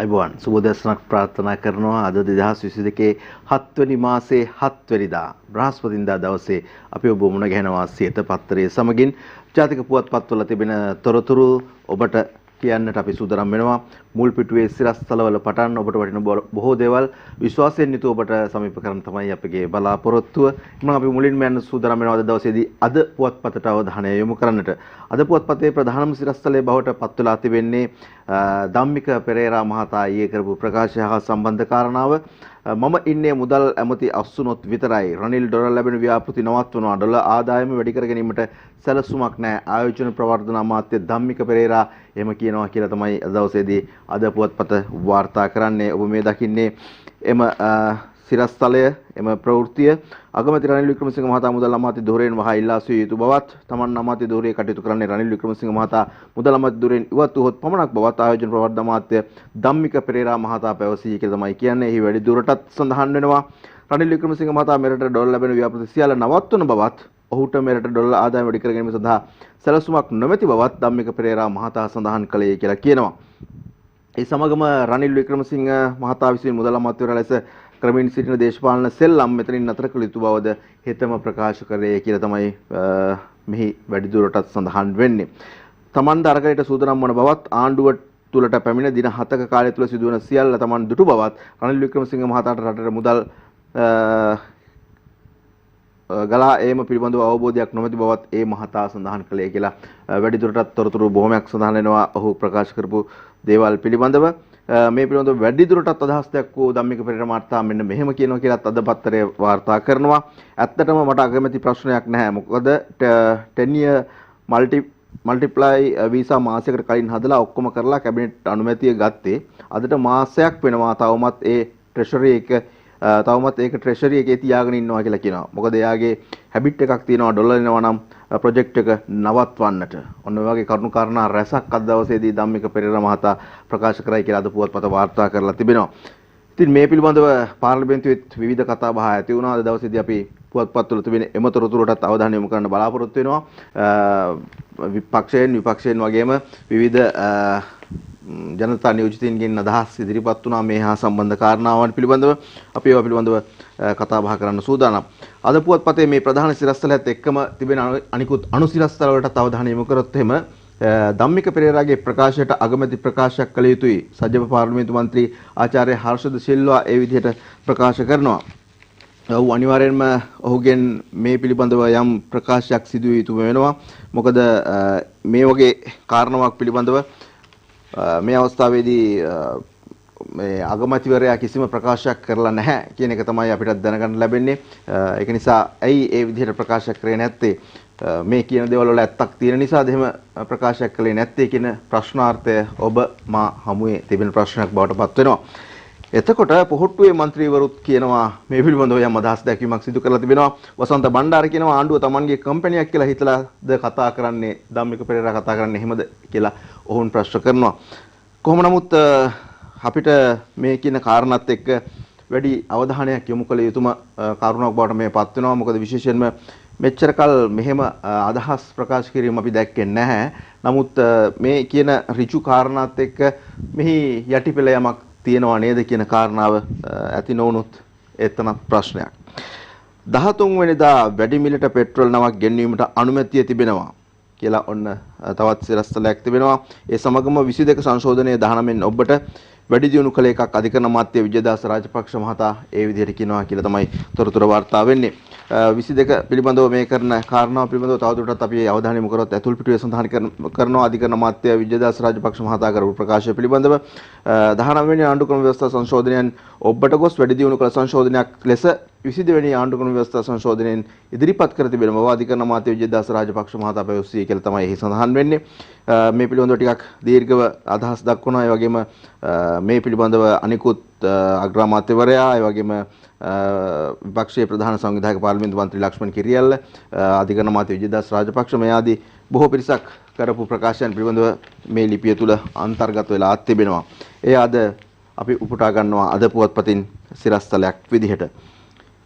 අයිබෝන් සුබදැසනක් ප්‍රාර්ථනා කරනවා අද 2022 7 මාසේ 7 වෙනිදා බ්‍රහස්පතින්දා දවසේ අපි ඔබ මුණ ගැහෙනවා සියත පත්තරයේ සමගින් ජාතික පුවත්පත්වල තිබෙන තොරතුරු ඔබට කියන්නට අපි සූදානම් වෙනවා මුල් පිටුවේ සිරස්තලවල පටන් ඔබට වටින බොහෝ දේවල් විශ්වාසයෙන් යුතුව ඔබට සමීප කරන්න තමයි අපගේ බලාපොරොත්තුව. එමුනම් අපි මුලින්ම යන්න සූදානම් වෙනවා අද දවසේදී අද පුවත්පතට අවධානය යොමු කරන්නට. අද පුවත්පතේ ප්‍රධානම සිරස්තලයේ බවට පත් වෙලා තිබෙන්නේ ධම්මික පෙරේරා මහතා ඊයේ කරපු ප්‍රකාශය හා සම්බන්ධ කාරණාව. මම ඉන්නේ මුදල් ඇමති අස්සුනොත් විතරයි. රනිල් ඩොලර් ලැබෙන ව්‍යාපෘති නවත්වනවා. ඩොලර් ආදායම වැඩි කර ගැනීමට සැලසුමක් නැහැ. ආයෝජන ප්‍රවර්ධන අමාත්‍ය ධම්මික පෙරේරා එහෙම කියනවා කියලා තමයි අද දවසේදී අද පුවත්පත වාර්තා කරන්නේ. ඔබ මේ දකින්නේ එම සිරස්තලය එම ප්‍රවෘත්තිය අගමැති රනිල් වික්‍රමසිංහ මහතා මුදල් අමාත්‍ය ධුරයෙන් වහා ඉල්ලා සිටිය යුතු බවත් තමන් අමාත්‍ය ධුරයේ කටයුතු කරන්නේ රනිල් වික්‍රමසිංහ මහතා මුදල් අමාත්‍ය ධුරයෙන් ඉවත් වූ පමණක් බවත් ආයෝජන ප්‍රවර්ධන අමාත්‍ය ධම්මික පෙරේරා මහතා පැවසී කියලා තමයි කියන්නේ. එහි වැඩි දුරටත් සඳහන් වෙනවා රනිල් වික්‍රමසිංහ මහතා මෙරට ඩොලර් ලැබෙන ව්‍යාපෘති සියල්ල නවත්වන බවත් ඔහුට මෙරට ඩොලර් ආදායම වැඩි කර ගැනීම සඳහා සැලසුමක් නොමැති බවත් ධම්මික පෙරේරා මහතා සඳහන් කළේ කියලා කියනවා. ඒ සමගම රනිල් වික්‍රමසිංහ මහතා විසින් මුදල් අමාත්‍යවරයා ලෙස ක්‍රමයෙන් සිටින දේශපාලන සෙල්ලම් මෙතනින් නතර කළ යුතු බවද හෙතම ප්‍රකාශ කරේ කියලා තමයි මෙහි වැඩිදුරටත් සඳහන් වෙන්නේ. තමන් දරකලට සූදානම් වන බවත් ආණ්ඩුව තුලට පැමිණ දින 7ක කාලය තුල සිදුවන සියල්ල තමන් දුටු බවත් රනිල් වික්‍රමසිංහ මහතාට රටට මුදල් ගලා ඒම පිළිබඳව අවබෝධයක් නොමැති බවත් ඒ මහතා සඳහන් කළේ කියලා වැඩිදුරටත් තොරතුරු බොහොමයක් සඳහන් වෙනවා ඔහු ප්‍රකාශ කරපු දේවල් පිළිබඳව. මේ පිළිබඳව වැඩිදුරටත් අදහස් දක්වූ ධම්මික පෙරේරා මහතා මෙන්න මෙහෙම කියනවා කියලාත් අද පත්තරේ වාර්තා කරනවා. ඇත්තටම මට අගමැති ප්‍රශ්නයක් නැහැ. මොකද 10 year multiply වීසා මාසයකට කලින් හදලා ඔක්කොම කරලා කැබිනට් අනුමැතිය ගත්තේ. අදට මාසයක් වෙනවා තවමත් ඒ ට්‍රෙෂරි එක තවමත් ඒක ට්‍රෙෂරි එකේ තියාගෙන ඉන්නවා කියලා කියනවා. මොකද එයාගේ හැබිට් එකක් තියෙනවා ඩොලර් එනවා නම් ප්‍රොජෙක්ට් එක නවත්වන්නට. ඔන්න ඔය වගේ කරුණු කාරණා රැසක් අද දවසේදී ධම්මික පෙරේරා මහතා ප්‍රකාශ කරයි කියලා අද පුවත්පත වාර්තා කරලා තිබෙනවා. ඉතින් මේ පිළිබඳව පාර්ලිමේන්තුවේත් විවිධ කතා බහ ඇති වුණා. අද දවසේදී අපි පුවත්පත්වල තිබෙන එම තොරතුරටත් අවධානය යොමු කරන්න බලාපොරොත්තු වෙනවා. විපක්ෂයෙන් වගේම විවිධ ජනතා නියෝජිතයින්ගෙන් අදහස් ඉදිරිපත් වුණා මේ හා සම්බන්ධ කාරණාවන් පිළිබඳව. අපි ඒවා පිළිබඳව කතා බහ කරන්න සූදානම්. අද පුවත්පතේ මේ ප්‍රධාන සිරස්තලයත් එක්කම තිබෙන අනිකුත් අනුසිරස්තල වලට අවධානය යොමු කරොත් එහෙම ධම්මික පෙරේරාගේ ප්‍රකාශයට අගමැති ප්‍රකාශයක් කළ යුතුයි. සජ්ජව පාර්ලිමේන්තු මන්ත්‍රී ආචාර්ය හර්ෂද සිල්වා ඒ විදිහට ප්‍රකාශ කරනවා. ඔහු අනිවාර්යෙන්ම ඔහුගෙන් මේ පිළිබඳව යම් ප්‍රකාශයක් සිදු විය යුතු වෙනවා. මොකද මේ වගේ කාරණාවක් පිළිබඳව මේ අවස්ථාවේදී මේ අගමැතිවරයා කිසිම ප්‍රකාශයක් කරලා නැහැ කියන එක තමයි අපිට දැනගන්න ලැබෙන්නේ. ඒක නිසා ඇයි ඒ විදිහට ප්‍රකාශයක් කරේ නැත්තේ? මේ කියන දේවල් වල ඇත්තක් තියෙන නිසාද එහෙම ප්‍රකාශයක් කළේ නැත්තේ කියන ප්‍රශ්නාර්ථය ඔබ මා හමුවේ තිබෙන ප්‍රශ්නයක් බවට පත් වෙනවා. එතකොට පොහොට්ටුවේ മന്ത്രിවරුත් කියනවා මේ පිළිබඳව යම් අදහස් දැක්වීමක් සිදු කරලා තිබෙනවා. වසන්ත බණ්ඩාර කියනවා ආණ්ඩුව තමන්ගේ කම්පැනියක් කියලා හිතලාද කතා කරන්නේ ධම්මික පෙරේරා කතා කරන්නේ එහෙමද කියලා ඔවුන් ප්‍රශ්න කරනවා. කොහොම නමුත් අපිට මේ කියන කාරණාත් එක්ක වැඩි අවධානයක් යොමු කළ යුතුම කාරණාවක් බවට මේ පත් වෙනවා. මොකද විශේෂයෙන්ම මෙච්චර කල් මෙහෙම අදහස් ප්‍රකාශ කිරීම අපි දැක්කේ නැහැ. නමුත් මේ කියන ඍජු කාරණාත් එක්ක මෙහි යටිපෙළ යමක් තියෙනවා නේද කියන කාරණාව ඇති නොවුනොත් එතනත් ප්‍රශ්නයක්. 13 වෙනිදා වැඩි මිලට පෙට්‍රල් නමක් ගෙන්වීමට අනුමැතිය තිබෙනවා කියලා ඔන්න තවත් සිරස්තලයක් තිබෙනවා. ඒ සමගම 22 සංශෝධනයේ 19න් ඔබට වැඩි දියුණු කළ එකක් අධිකරණ අමාත්‍ය විජයදාස රාජපක්ෂ මහතා ඒ විදිහට කියනවා කියලා තමයි තොරතුරු වාර්තා වෙන්නේ. 22 පිළිබඳව මේ කරන කාරණාව පිළිබඳව තවදුරටත් අපි අවධානය යොමු කරොත් ඇතුල් පිටුවේ සඳහන් කරනවා අධිකරණ අමාත්‍ය විජයදාස රාජපක්ෂ මහතා කරපු ප්‍රකාශය පිළිබඳව 19 වෙනි ආණ්ඩුක්‍රම ව්‍යවස්ථා සංශෝධනයන් ඔබට ගොස් වැඩි දියුණු කළ සංශෝධනයක් ලෙස 22 වෙනි ආණ්ඩුක්‍රම ව්‍යවස්ථා සංශෝධනයෙන් ඉදිරිපත් කර තිබෙන බව අධිකරණ අමාත්‍ය විජයදාස රාජපක්ෂ මහතා පැවසුවේ කියලා තමයි එහි සඳහන් වෙන්නේ. මේ පිළිබඳව ටිකක් දීර්ඝව අදහස් දක්වනවා. ඒ වගේම මේ පිළිබඳව අනිකුත් අග්‍රාමාත්‍යවරයා ඒ වගේම විපක්ෂයේ ප්‍රධාන සංවිධායක පාර්ලිමේන්තු මන්ත්‍රී ලක්ෂ්මන් කිරියල්ල අධිකරණ අමාත්‍ය විජයදාස රාජපක්ෂ මේ ආදී බොහෝ පිරිසක් කරපු ප්‍රකාශයන් පිළිබඳව මේ ලිපිය තුල අන්තර්ගත වෙලා තිබෙනවා. ඒ අද අපි උපුටා ගන්නවා අද පුවත්පතින් සිරස්තලයක් විදිහට.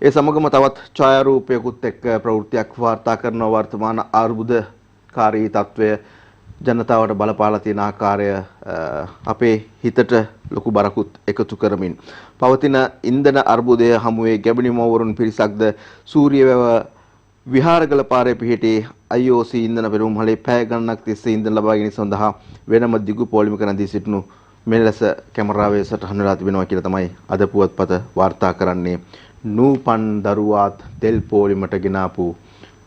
ඒ සමගම තවත් ඡායාරූපයකුත් එක්ක ප්‍රවෘත්තියක් වාර්තා කරන වර්තමාන අර්බුදකාරී තත්වය ජනතාවට බලපාලා තියෙන ආකාරය අපේ හිතට ලොකු බරකුත් එකතු කරමින් පවතින ඉන්ධන අර්බුදය හමුවේ ගැබිණි මවවරුන් පිරිසක්ද සූරියවැව විහාරගල පාරේ පිහිටි IOC ඉන්ධන පෙරමුම්හලේ පැය ගණනක් තිස්සේ ඉන්ධන ලබා ගැනීම සඳහා වෙනම දිගු පොලිමක රැඳී සිටිනු මෙලෙස කැමරාවේ සටහන් වෙලා තිබෙනවා කියලා තමයි අද පුවත්පත වාර්තා කරන්නේ. නූපන් දරුවාත් තෙල් පොලිමට ගෙනාපු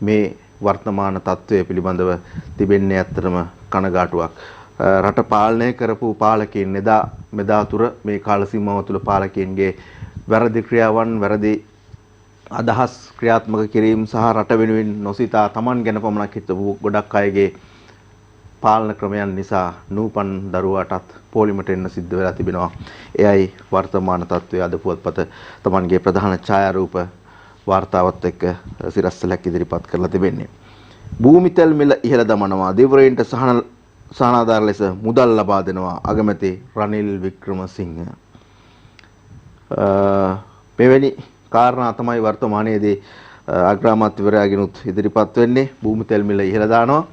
මේ වර්තමාන තත්ත්වය පිළිබඳව තිබෙන්නේ ඇත්තටම කනගාටුවක්. රට පාලනය කරපු පාලකයන් මෙදා තුර මේ කාල සීමාව තුළ පාලකයන්ගේ වැරදි ක්‍රියාවන් වැරදි අදහස් ක්‍රියාත්මක කිරීම සහ රට වෙනුවෙන් නොසිතා Taman ගැන පමණක් හිතපු ගොඩක් අයගේ පාලන ක්‍රමයන් නිසා නූපන් දරුවාටත් පොලිමට එන්න සිද්ධ වෙලා තිබෙනවා. එයයි වර්තමාන තත්ත්වය. අද පුවත්පත Tamanගේ ප්‍රධාන ඡායාරූප වාර්තාවත් එක්ක සිරස්තලක් ඉදිරිපත් කරලා තිබෙන්නේ. භූමිතෙල් මිල ඉහළ දමනවා. දිවයින්ට සහනාධාර ලෙස මුදල් ලබා දෙනවා අගමැති රනිල් වික්‍රමසිංහ. මෙවැනි කාරණා තමයි වර්තමානයේදී අග්‍රාමාත්‍යවරයාගෙනුත් ඉදිරිපත් වෙන්නේ. භූමිතෙල් මිල ඉහළ දානවා.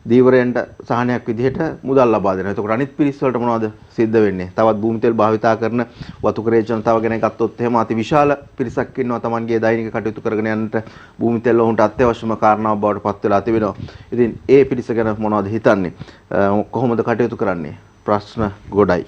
දීවරයන්ට සහනයක් විදිහට මුදල් ලබා දෙනවා. එතකොට අනිත් පිරිස් වලට මොනවද සිද්ධ වෙන්නේ? තවත් භූමිතෙල් භාවිතා කරන වතුකරේ ජනතාව ගැන ගත්තොත් එහෙම අති විශාල පිරිසක් ඉන්නවා Tamanගේ දෛනික කටයුතු කරගෙන යන්නට භූමිතෙල් වුන්ට අත්‍යවශ්‍යම කාරණාවක් බවට පත් වෙලා තිබෙනවා. ඉතින් ඒ පිරිස ගැන මොනවද හිතන්නේ? කොහොමද කටයුතු කරන්නේ? ප්‍රශ්න ගොඩයි.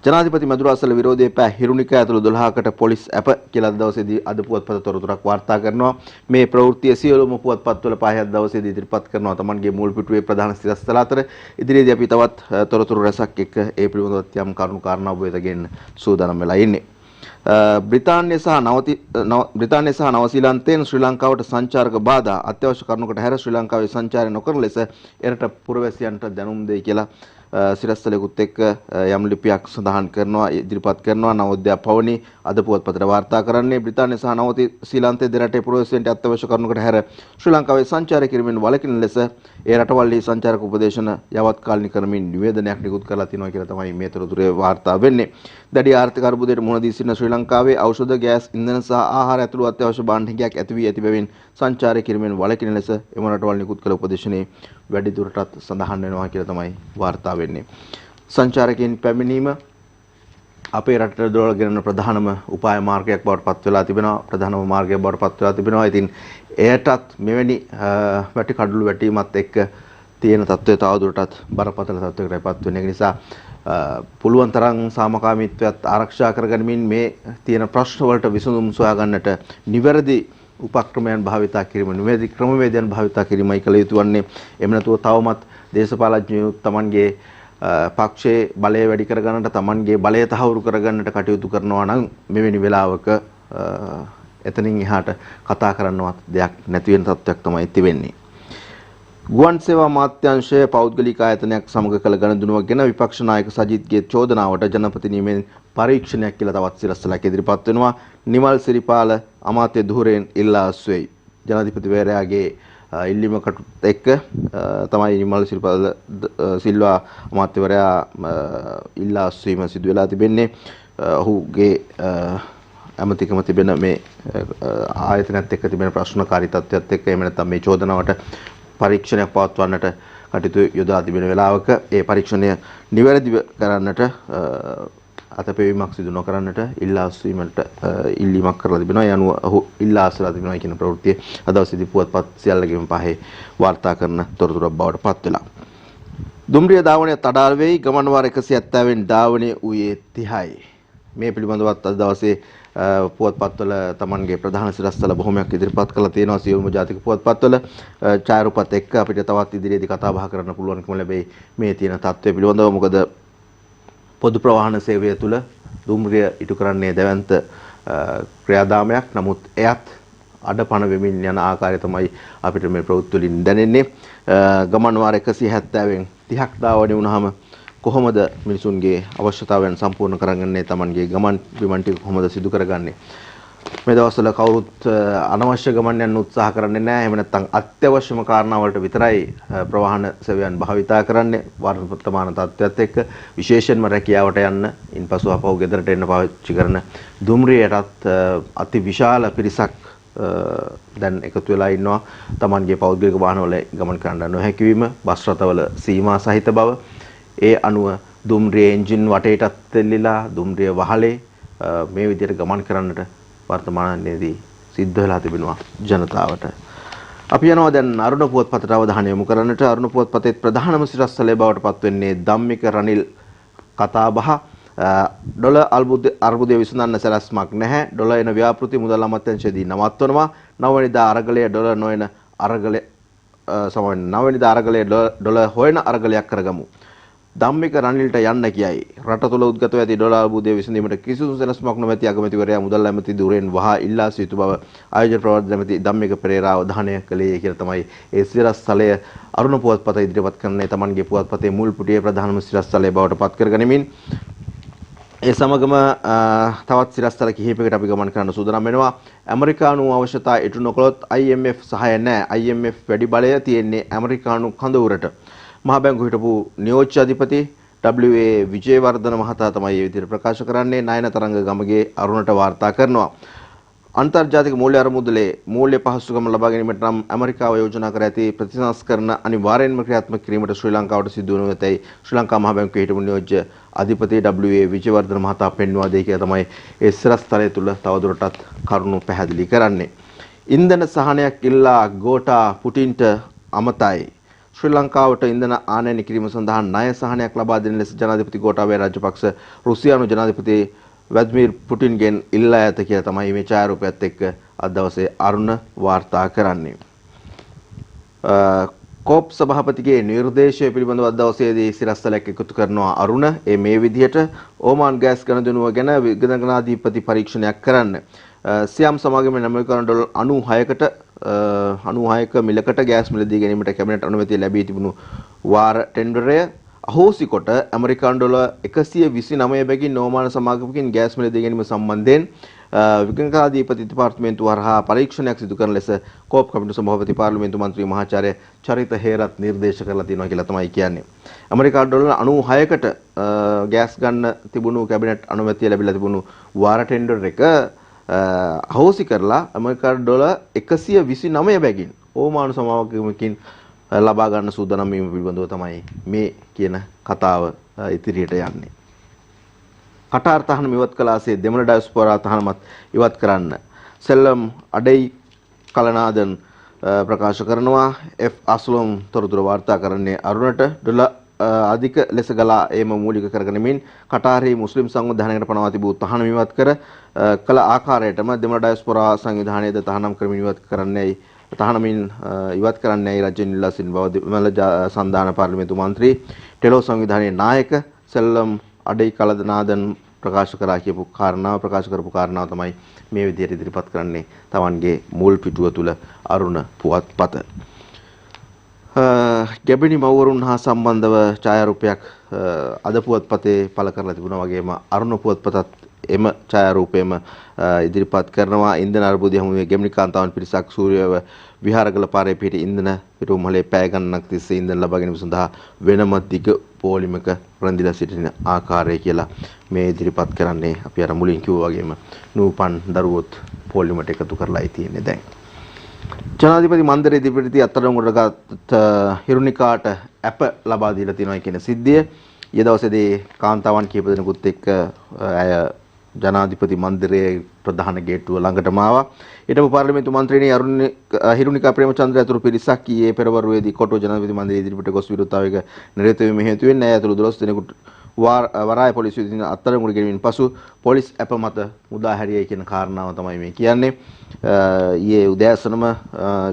ජනාධිපති මැදුරාසල විරෝධයේ පෑ හිරුනික ඇතුළු 12කට පොලිස් ඇප කියලා දවසේදී අද පුවත්පත තොරතුරක් වාර්තා කරනවා. මේ ප්‍රවෘත්තිය සියලුම පුවත්පත්වල පහයක් දවසේදී ඉදිරිපත් කරනවා. Tamanගේ මූල පිටුවේ ප්‍රධාන සිරස්තල අතර ඉදිරියේදී අපි තවත් තොරතුරු රැසක් එක්ක ඒ පිළිබඳව යම් කරුණු කාරණා ඔබ වෙත ගෙන්න සූදානම් වෙලා ඉන්නේ. බ්‍රිතාන්‍ය සහ නවසීලන්තයෙන් ශ්‍රී ලංකාවට සංචාරක බාධා අත්‍යවශ්‍ය කරුණකට හැර ශ්‍රී ලංකාවේ සංචාරය නොකරන ලෙස එරට පුරවැසියන්ට දැනුම් දෙයි කියලා සිරස්තලෙකුත් එක්ක යම් ලිපියක් සඳහන් කරනවා ඉදිරිපත් කරනවා. නවෝදයා පවනි අද පුවත්පතට වාර්තා කරන්නේ බ්‍රිතාන්‍ය සහ නවසීලන්තයේ දෙරටේ පුරවැසියන්ට අත්‍යවශ්‍ය කරුණකට හැර ශ්‍රී ලංකාවේ සංචාරය කිරීමෙන් වළකින ලෙස ඒ රටවල්හි සංචාරක උපදේශන යවත් කාලින කරමින් නිවේදනයක් නිකුත් කරලා තිනවා කියලා තමයි මේ තොරතුරේ වාර්තා වෙන්නේ. දැඩි ආර්ථික අර්බුදයට මුහුණ දී සිටින ශ්‍රී ලංකාවේ ඖෂධ, ගෑස්, ඉන්ධන සහ ආහාර ඇතුළු අත්‍යවශ්‍ය භාණ්ඩ හිඟයක් ඇති වී ඇති බැවින් සංචාරය කිරීමෙන් වළකින ලෙස එම රටවල් නිකුත් කළ උපදේශනේ වැඩි දුරටත් සඳහන් වෙනවා කියලා තමයි වාර්තා වෙන්නේ. සංචාරකයන් පැමිණීම අපේ රටට දොරගෙන ප්‍රධානම උපාය මාර්ගයක් බවට පත් වෙලා තිබෙනවා. ප්‍රධානම මාර්ගයක් බවට පත් වෙලා තිබෙනවා. ඉතින් එයටත් මෙවැනි වැටි කඩළු වැටීමත් එක්ක තියෙන තත්ත්වය තවදුරටත් බරපතල තත්ත්වයකට පත් වෙන නිසා පුළුවන් තරම් සාමකාමීත්වයත් ආරක්ෂා කරගනිමින් මේ තියෙන ප්‍රශ්න වලට විසඳුම් සොයා ගන්නට නිවැරදි උපක්‍රමයන් භාවිතා කිරීම, නිවැරදි ක්‍රමවේදයන් භාවිතා කිරීමයි කළ යුතු වන්නේ. එහෙම නැතුව තවමත් දේශපාලඥයෝ Tamanගේ පක්ෂයේ බලය වැඩි කරගන්නට, Tamanගේ බලය තහවුරු කරගන්නට කටයුතු කරනවා නම් මෙවැනි වෙලාවක එතනින් එහාට කතා කරන්නවත් දෙයක් නැති වෙන තත්ත්වයක් තමයි තිබෙන්නේ. ගුවන් සේවා මාත්‍යාංශයේ පෞද්ගලික ආයතනයක් සමග කළ ගණදුනුවක් ගැන විපක්ෂ නායක සජිත්ගේ චෝදනාවට ජනපති නියමෙන් පරීක්ෂණයක් කියලා තවත් සිරස්තලක් ඉදිරිපත් වෙනවා. නිමල් සිරිපාල අමාත්‍ය ධුරයෙන් ඉල්ලා අස්වෙයි. ජනාධිපතිවරයාගේ ඉල්ලීමකට එක්ක තමයි නිමල් සිරිපාල සිල්වා අමාත්‍යවරයා ඉල්ලා අස්වීම සිදු වෙලා තිබෙන්නේ. ඔහුගේ ඇමතිකම තිබෙන මේ ආයතනයත් එක්ක තිබෙන ප්‍රශ්නකාරී තත්ත්වයත් එක්ක එහෙම නැත්නම් මේ චෝදනාවට පරීක්ෂණයක් පවත්වන්නට කටයුතු යොදා තිබෙන වෙලාවක ඒ පරීක්ෂණය නිවැරදිව කරන්නට අතපෙවීමක් සිදු නොකරන්නට ඉල්ලා අස්වීමට ඉල්ලීමක් කරලා තිබෙනවා. ඒ අනුව ඔහු ඉල්ලා අස්වලා තිබෙනවා කියන ප්‍රවෘත්තිය අද දවසේදී පුවත්පත් සියල්ලගෙම පහේ වාර්තා කරන තොරතුරක් බවට පත් වෙලා. දුම්රිය ධාවනය තඩාල් වෙයි. ගමන් වාර 170න් ධාවනය වූයේ 30යි. මේ පිළිබඳවත් අද දවසේ පුවත්පත්වල Tamanගේ ප්‍රධාන සිරස්තල බොහොමයක් ඉදිරිපත් කරලා තියෙනවා. සියලුම ජාතික පුවත්පත්වල ඡායාරූපත් එක්ක අපිට තවත් ඉදිරියේදී කතා බහ කරන්න පුළුවන්කම ලැබෙයි මේ තියෙන තත්ත්වය පිළිබඳව. මොකද පොදු ප්‍රවාහන සේවය තුළ දුම්රිය ඉටු කරන්නේ දැවැන්ත ක්‍රියාදාමයක්. නමුත් එයත් අඩපණ වෙමින් යන ආකාරය තමයි අපිට මේ ප්‍රවෘත්ති වලින් දැනෙන්නේ. ගමන් වාර 170න් 30ක් ධාවනය වුණාම කොහොමද මිනිසුන්ගේ අවශ්‍යතාවයන් සම්පූර්ණ කරගන්නේ? Tamanගේ ගමන් බිමන් ටික කොහොමද සිදු කරගන්නේ? මේ දවස්වල කවුරුත් අනවශ්‍ය ගමන් යන්න උත්සාහ කරන්නේ නැහැ. එහෙම නැත්නම් අත්‍යවශ්‍යම කාරණා වලට විතරයි ප්‍රවාහන සේවයන් භාවිතා කරන්නේ. වර්තමාන තත්ත්වයට එක්ක විශේෂයෙන්ම රැකියාවට යන්න, ඉන්පසු අපහු ගෙදරට එන්න පාවිච්චි කරන දුම්රියටත් අති විශාල පිරිසක් දැන් එකතු වෙලා ඉන්නවා. Tamanගේ පෞද්ගලික වාහනවල ගමන් කරන්න නොහැකි වීම, බස් රථවල සීමා සහිත බව, ඒ අනුව දුම්රිය එන්ජින් වටේටත් තෙල්ලිලා දුම්රිය වහලේ මේ විදිහට ගමන් කරන්නට වර්තමානයේදී සිද්ධ වෙලා තිබෙනවා ජනතාවට. අපි යනවා දැන් අරුණ පුවත්පතට අවධානය යොමු කරන්නට. අරුණ පුවත්පතේ ප්‍රධානම සිරස්තලය බවට පත්වෙන්නේ ධම්මික රනිල් කතාබහ. ඩොලර් අර්බුදය විසඳන්න සැලැස්මක් නැහැ. ඩොලර් එන ව්‍යාපෘති මුදල් අමාත්‍යාංශයේදී නවත්වනවා. 9 වෙනිදා අරගලය ඩොලර් නොවන අරගලය සමන් 9 වෙනිදා අරගලය ඩොලර් හොයන අරගලයක් කරගමු. ධම්මික රනිල්ට යන්න කියයි. රට තුළ උද්ගත වී ඇති ඩොලර් අර්බුදය විසඳීමට කිසිදු සැලැස්මක් නොමැති අගමැතිවරයා මුදල් ඇමති ධුරයෙන් වහා ඉල්ලා සිටු බව ආයෝජන ප්‍රවර්තක ඇමති ධම්මික පෙරේරා අවධානය කළේ කියලා තමයි ඒ සිරස්තලය අරුණ පුවත්පත ඉදිරිපත් කරන්නේ. Tamanගේ පුවත්පතේ මුල් පුටියේ ප්‍රධානම සිරස්තලය බවට පත් කරගනිමින් ඒ සමගම තවත් සිරස්තල කිහිපයකට අපි ගමන් කරන්න සූදානම් වෙනවා. ඇමරිකානු අවශ්‍යතා ඉටු නොකළොත් IMF සහාය නැහැ. IMF වැඩි බලය තියෙන්නේ ඇමරිකානු කඳවුරට. මහ බැංකුව හිටපු නියෝජ්‍ය අධිපති WA විජේවර්ධන මහතා තමයි මේ විදිහට ප්‍රකාශ කරන්නේ. නයන තරංග ගමගේ අරුණට වාර්තා කරනවා. අන්තර්ජාතික මූල්‍ය අරමුදලේ මූල්‍ය පහසුකම් ලබා ගැනීමට නම් ඇමරිකාව යෝජනා කර ඇති ප්‍රතිසංස්කරණ අනිවාර්යෙන්ම ක්‍රියාත්මක කිරීමට ශ්‍රී ලංකාවට සිදු වනු ඇතැයි ශ්‍රී ලංකා මහ බැංකුවේ හිටපු නියෝජ්‍ය අධිපති WA විජේවර්ධන මහතා පෙන්වා දෙයි කියලා තමයි ඒ සිරස්තලය තුල තවදුරටත් කරුණු පැහැදිලි කරන්නේ. ඉන්ධන සහනයක් ඉල්ලා ගෝටා පුටින්ට අමතයි. ශ්‍රී ලංකාවට ඉන්ධන ආනයනය කිරීම සඳහා ණය සහනයක් ලබා දෙන ලෙස ජනාධිපති ගෝඨාභය රාජපක්ෂ රුසියානු ජනාධිපති ව්ලාදිමිර් පුටින්ගෙන් ඉල්ලා ඇත කියලා තමයි මේ ඡායාරූපයත් එක්ක අද දවසේ අරුණ වාර්තා කරන්නේ. කෝප් සභාපතිගේ නිර්දේශය පිළිබඳව අද දවසේදී සිරස්තලයක් එකතු කරනවා අරුණ. මේ විදිහට ඕමාන් ගෑස් ගණදෙනුව ගැන විගණනාධිපති පරීක්ෂණයක් කරන්න. සියම් සමාගමේ ඇමරිකානු ඩොලර් 96ක මිලකට ගෑස් මිලදී ගැනීමට කැබිනට් අනුමැතිය ලැබී තිබුණු වාර ටෙන්ඩරය අහෝසි කොට ඇමරිකානු ඩොලර් 129 බැගින් නෝමාන සමාගමකින් ගෑස් මිලදී ගැනීම සම්බන්ධයෙන් විගණනාධිපති දෙපාර්තමේන්තුව හරහා පරීක්ෂණයක් සිදු කරන ලෙස කෝප් කමිටු සභාපති පාර්ලිමේන්තු මන්ත්‍රී මහාචාර්ය චරිත හේරත් නිර්දේශ කරලා තියෙනවා කියලා තමයි කියන්නේ. ඇමරිකානු ඩොලර් 96කට ගෑස් ගන්න තිබුණු කැබිනට් අනුමැතිය ලැබිලා තිබුණු වාර ටෙන්ඩර් එක අහෝසි කරලා ඇමරිකානු ඩොලර් 129 බැගින් ඕමානු සමාගමකින් ලබා ගන්න සූදානම් වීම පිළිබඳව තමයි මේ කියන කතාව ඉදිරියට යන්නේ. කටාර් තහනම ඉවත් කළාසේ දෙමළ ඩයස්පෝරා තහනමත් ඉවත් කරන්න සෙල්ලම් අඩෙයි කලනාදන් ප්‍රකාශ කරනවා. F අස්ලම් තොරතුරු වාර්තා කරන්නේ අරුණට. ඩොලර් අධික ලෙස ගලා ඒම මූලික කරගෙනමින් කටාරේ මුස්ලිම් සංවිධානයකට පනවා තිබූ තහනම ඉවත් කළ ආකාරයටම දෙමළ ඩයස්පෝරා සංවිධානයේද තහනම් කරමින් ඉවත් කරන්නේයි ඉවත් කරන්නේයි රජයෙන් ඉල්ලා සිටින බව දෙමළ සංධාන පාර්ලිමේන්තු මන්ත්‍රී ටෙලෝ සංවිධානයේ නායක සෙල්ලම් අඩෙයි කලදනාදන් ප්‍රකාශ කරපු කාරණාව තමයි මේ විදිහට ඉදිරිපත් කරන්නේ Tamanගේ මුල් පිටුව තුල අරුණ පුවත්පත. ගැබිනි මව්වරුන් හා සම්බන්ධව ඡායාරූපයක් අද පුවත්පතේ පළ කරලා තිබුණා වගේම අරුණ පුවත්පතත් එම ඡායාරූපයම ඉදිරිපත් කරනවා. ඉන්ධන අර්බුදය හමුවේ ගැබිනි කාන්තාවන් පිරිසක් සූර්යව විහාරගල පාරේ පිහිටි ඉන්ධන පිටුමහලේ පැය ගණනක් තිස්සේ ඉන්ධන ලබා ගැනීම සඳහා වෙනම දිග පෝලිමක රැඳිලා සිටින ආකාරය කියලා මේ ඉදිරිපත් කරන්නේ. අපි අර මුලින් කිව්වා වගේම නූපන් දරුවොත් පෝලිමට එකතු කරලායි තියෙන්නේ දැන්. ජනාධිපති මන්දිරයේ ඉදිරිපිටි අත්අඩංගුවට ගත් හිරුනිකාට ඇප ලබා දීලා තියෙනවා කියන සිද්ධිය ඊය දවසේදී කාන්තාවන් කීප දෙනෙකුත් එක්ක අය ජනාධිපති මන්දිරයේ ප්‍රධාන ගේට්ටුව ළඟටම ආවා. ඊටම පාර්ලිමේන්තු මන්ත්‍රීනි හිරුනිකා ප්‍රේමචන්ද්‍ර ඇතුළු පිරිසක් ඊයේ පෙරවරුවේදී කොටුව ජනාධිපති මන්දිරයේ ඉදිරිපිට ගොස් විරෝධතාවයක නිරත වීම හේතුවෙන් ඇය ඇතුළු 12 දෙනෙකුට වරාය පොලිසිය විසින් අත්අඩංගුවට ගැනීමෙන් පසු පොලිස් ඇප මත මුදා හැරියයි කියන කාරණාව තමයි මේ කියන්නේ. ඊයේ උදෑසනම